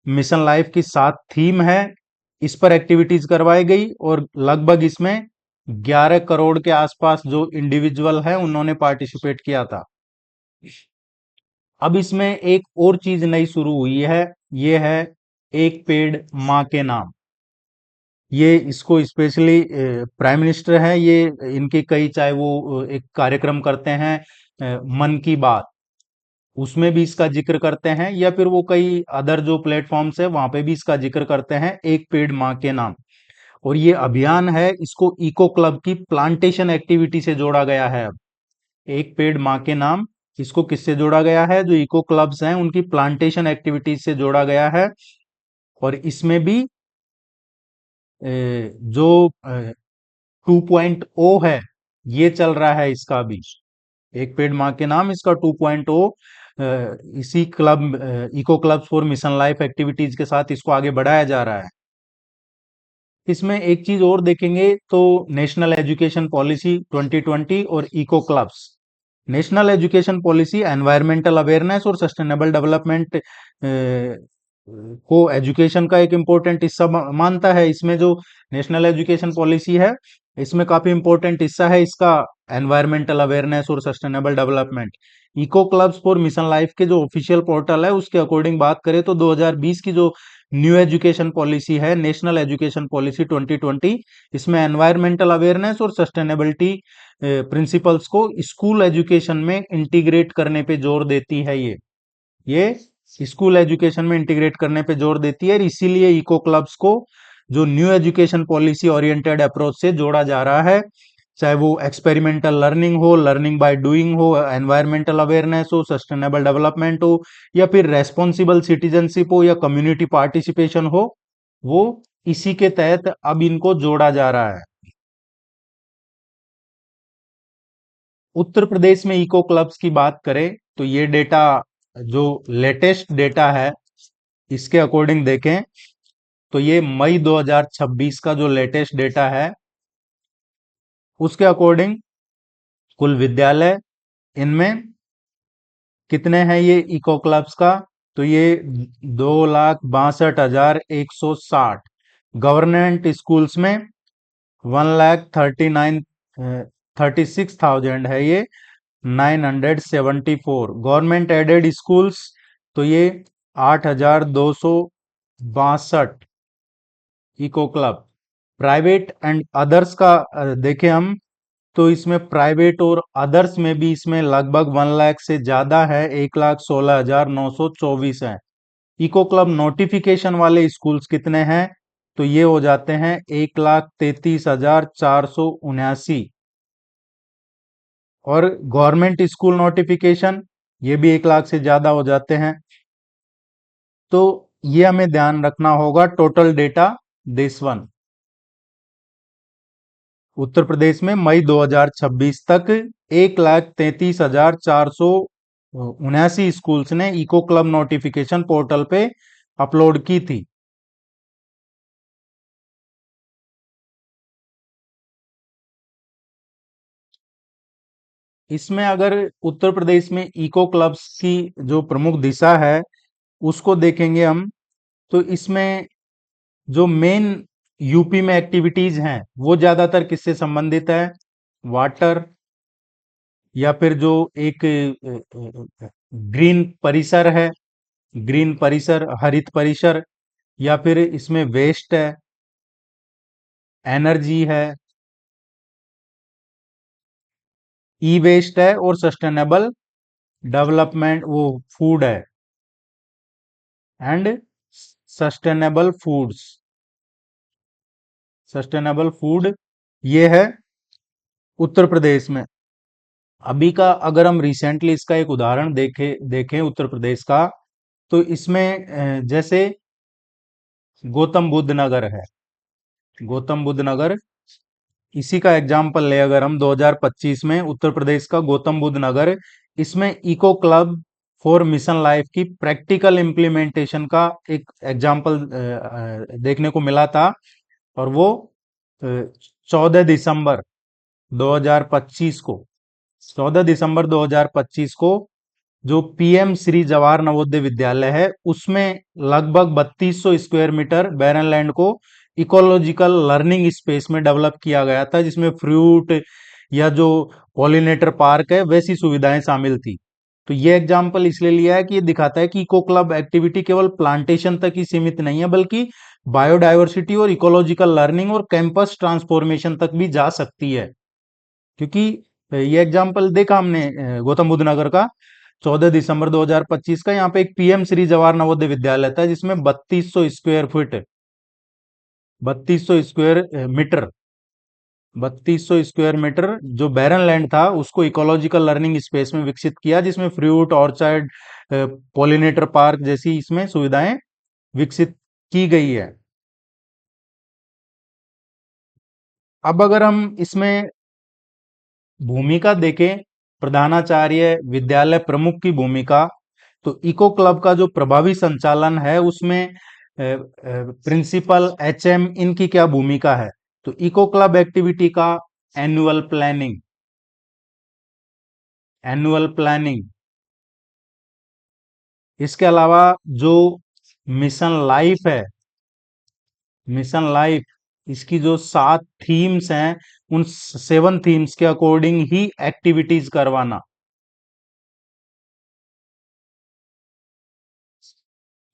मिशन लाइफ की 7 थीम है, इस पर एक्टिविटीज करवाई गई, और लगभग इसमें 11 करोड़ के आसपास जो इंडिविजुअल है उन्होंने पार्टिसिपेट किया था। अब इसमें एक और चीज नई शुरू हुई है, ये है एक पेड़ माँ के नाम। ये इसको स्पेशली प्राइम मिनिस्टर है, ये इनके कई, चाहे वो एक कार्यक्रम करते हैं मन की बात, उसमें भी इसका जिक्र करते हैं, या फिर वो कई अदर जो प्लेटफॉर्म्स है वहां पे भी इसका जिक्र करते हैं, एक पेड़ माँ के नाम। और ये अभियान है, इसको इको क्लब की प्लांटेशन एक्टिविटी से जोड़ा गया है। अब एक पेड़ माँ के नाम, इसको किससे जोड़ा गया है? जो इको क्लब्स हैं उनकी प्लांटेशन एक्टिविटीज से जोड़ा गया है। और इसमें भी जो 2.0 है, ये चल रहा है इसका भी, एक पेड़ माँ के नाम, इसका 2.0 इसी club, eco clubs for mission life activities के साथ इसको आगे बढ़ाया जा रहा है। इसमें एक चीज और देखेंगे तो नेशनल एजुकेशन पॉलिसी 2020 और eco clubs, national education policy environmental awareness और सस्टेनेबल डेवलपमेंट को एजुकेशन का एक इम्पोर्टेंट हिस्सा मानता है। इसमें जो नेशनल एजुकेशन पॉलिसी है, इसमें काफी इम्पोर्टेंट हिस्सा है इसका एनवायरमेंटल अवेयरनेस और sustainable development. Eco clubs for mission life के जो ऑफिशियल पोर्टल है उसके अकॉर्डिंग बात करें तो 2020 की जो न्यू एजुकेशन पॉलिसी है, नेशनल एजुकेशन पॉलिसी 2020, इसमें एनवायरमेंटल अवेयरनेस और सस्टेनेबिलिटी प्रिंसिपल्स को स्कूल एजुकेशन में इंटीग्रेट करने पे जोर देती है। ये स्कूल एजुकेशन में इंटीग्रेट करने पे जोर देती है, और इसीलिए इको क्लब्स को जो new education policy oriented approach से जोड़ा जा रहा है, चाहे वो एक्सपेरिमेंटल लर्निंग हो, लर्निंग बाय डूइंग हो, एनवायरमेंटल अवेयरनेस हो, सस्टेनेबल डेवलपमेंट हो, या फिर रेस्पॉन्सिबल सिटीजनशिप हो, या कम्युनिटी पार्टिसिपेशन हो, वो इसी के तहत अब इनको जोड़ा जा रहा है। उत्तर प्रदेश में इको क्लब्स की बात करें तो ये डेटा, जो लेटेस्ट डेटा है, इसके अकॉर्डिंग देखें तो ये मई 2026 का जो लेटेस्ट डेटा है, उसके अकॉर्डिंग कुल विद्यालय इनमें कितने हैं ये इको क्लब्स का, तो ये 2,62,160। गवर्नमेंट स्कूल्स में 1,36,000 है ये 974। गवर्नमेंट एडेड स्कूल्स तो ये 8,262 eco club. Private and others का देखें हम, तो इसमें प्राइवेट और अदर्स में भी इसमें लगभग 1 लाख से ज्यादा है, 1,16,924 है। इको क्लब नोटिफिकेशन वाले स्कूल्स कितने हैं, तो ये हो जाते हैं 1,33,479। और गवर्नमेंट स्कूल नोटिफिकेशन ये भी 1 लाख से ज्यादा हो जाते हैं। तो ये हमें ध्यान रखना होगा टोटल डेटा दिस वन। उत्तर प्रदेश में मई 2026 तक 1,33,479 स्कूल्स ने इको क्लब नोटिफिकेशन पोर्टल पे अपलोड की थी। इसमें अगर उत्तर प्रदेश में इको क्लब्स की जो प्रमुख दिशा है उसको देखेंगे हम, तो इसमें जो मेन यूपी में एक्टिविटीज हैं वो ज्यादातर किससे संबंधित है, वाटर, या फिर जो एक ग्रीन परिसर है, ग्रीन परिसर, हरित परिसर, या फिर इसमें वेस्ट है, एनर्जी है, ई वेस्ट है, और सस्टेनेबल डेवलपमेंट वो फूड है, and sustainable foods, sustainable food, ये है उत्तर प्रदेश में। अभी का अगर हम रिसेंटली इसका एक उदाहरण देखें उत्तर प्रदेश का, तो इसमें जैसे गौतम बुद्ध नगर है, गौतम बुद्ध नगर, इसी का एग्जाम्पल ले अगर हम 2025 में उत्तर प्रदेश का गौतम बुद्ध नगर, इसमें eco club for mission life की प्रैक्टिकल इम्प्लीमेंटेशन का एक एग्जाम्पल देखने को मिला था। और वो 14 दिसंबर 2025 को, 14 दिसंबर 2025 को जो पीएम श्री जवाहर नवोदय विद्यालय है उसमें लगभग 3200 स्क्वायर मीटर बैरन लैंड को इकोलॉजिकल लर्निंग स्पेस में डेवलप किया गया था, जिसमें फ्रूट या जो पॉलिनेटर पार्क है वैसी सुविधाएं शामिल थी। तो ये एग्जाम्पल इसलिए लिया है कि ये दिखाता है कि इको क्लब एक्टिविटी केवल प्लांटेशन तक ही सीमित नहीं है, बल्कि बायोडायवर्सिटी और इकोलॉजिकल लर्निंग और कैंपस ट्रांसफॉर्मेशन तक भी जा सकती है। क्योंकि ये एग्जाम्पल देखा हमने गौतम बुद्ध नगर का 14 दिसंबर 2025 का, यहाँ पे एक पीएम श्री जवाहर नवोदय विद्यालय था जिसमें 3200 स्क्वायर मीटर जो बैरन लैंड था उसको इकोलॉजिकल लर्निंग स्पेस में विकसित किया, जिसमें फ्रूट, ऑर्चर्ड, पॉलिनेटर पार्क जैसी इसमें सुविधाएं विकसित की गई है। अब अगर हम इसमें भूमिका देखें, प्रधानाचार्य, विद्यालय प्रमुख की भूमिका, तो इको क्लब का जो प्रभावी संचालन है उसमें प्रिंसिपल, एचएम, इनकी क्या भूमिका है, तो इको क्लब एक्टिविटी का एनुअल प्लानिंग, एनुअल प्लानिंग। इसके अलावा जो मिशन लाइफ है, मिशन लाइफ, इसकी जो 7 थीम्स हैं, उन 7 थीम्स के अकॉर्डिंग ही एक्टिविटीज करवाना।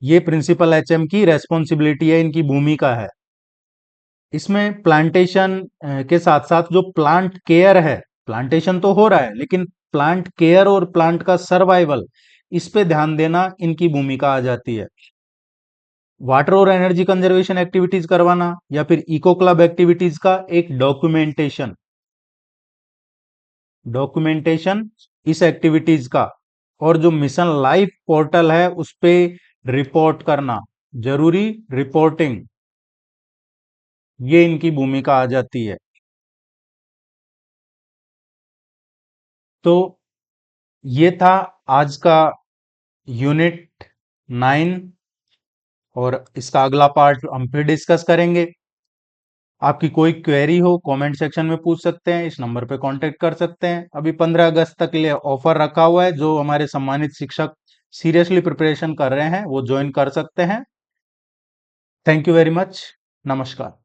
ये प्रिंसिपल एचएम की रेस्पॉन्सिबिलिटी है, इनकी भूमिका है। इसमें प्लांटेशन के साथ साथ जो प्लांट केयर है, प्लांटेशन तो हो रहा है लेकिन प्लांट केयर और प्लांट का सर्वाइवल, इस पे ध्यान देना इनकी भूमिका आ जाती है। वाटर और एनर्जी कंजर्वेशन एक्टिविटीज करवाना, या फिर इको क्लब एक्टिविटीज का एक डॉक्यूमेंटेशन, डॉक्यूमेंटेशन इस एक्टिविटीज का। और जो मिशन लाइफ पोर्टल है उस पे रिपोर्ट करना, जरूरी रिपोर्टिंग, ये इनकी भूमिका आ जाती है। तो ये था आज का यूनिट 9, और इसका अगला पार्ट हम फिर डिस्कस करेंगे। आपकी कोई क्वेरी हो कमेंट सेक्शन में पूछ सकते हैं, इस नंबर पे कांटेक्ट कर सकते हैं। अभी 15 अगस्त तक के लिए ऑफर रखा हुआ है, जो हमारे सम्मानित शिक्षक सीरियसली प्रिपरेशन कर रहे हैं वो ज्वाइन कर सकते हैं। Thank you very much. नमस्कार।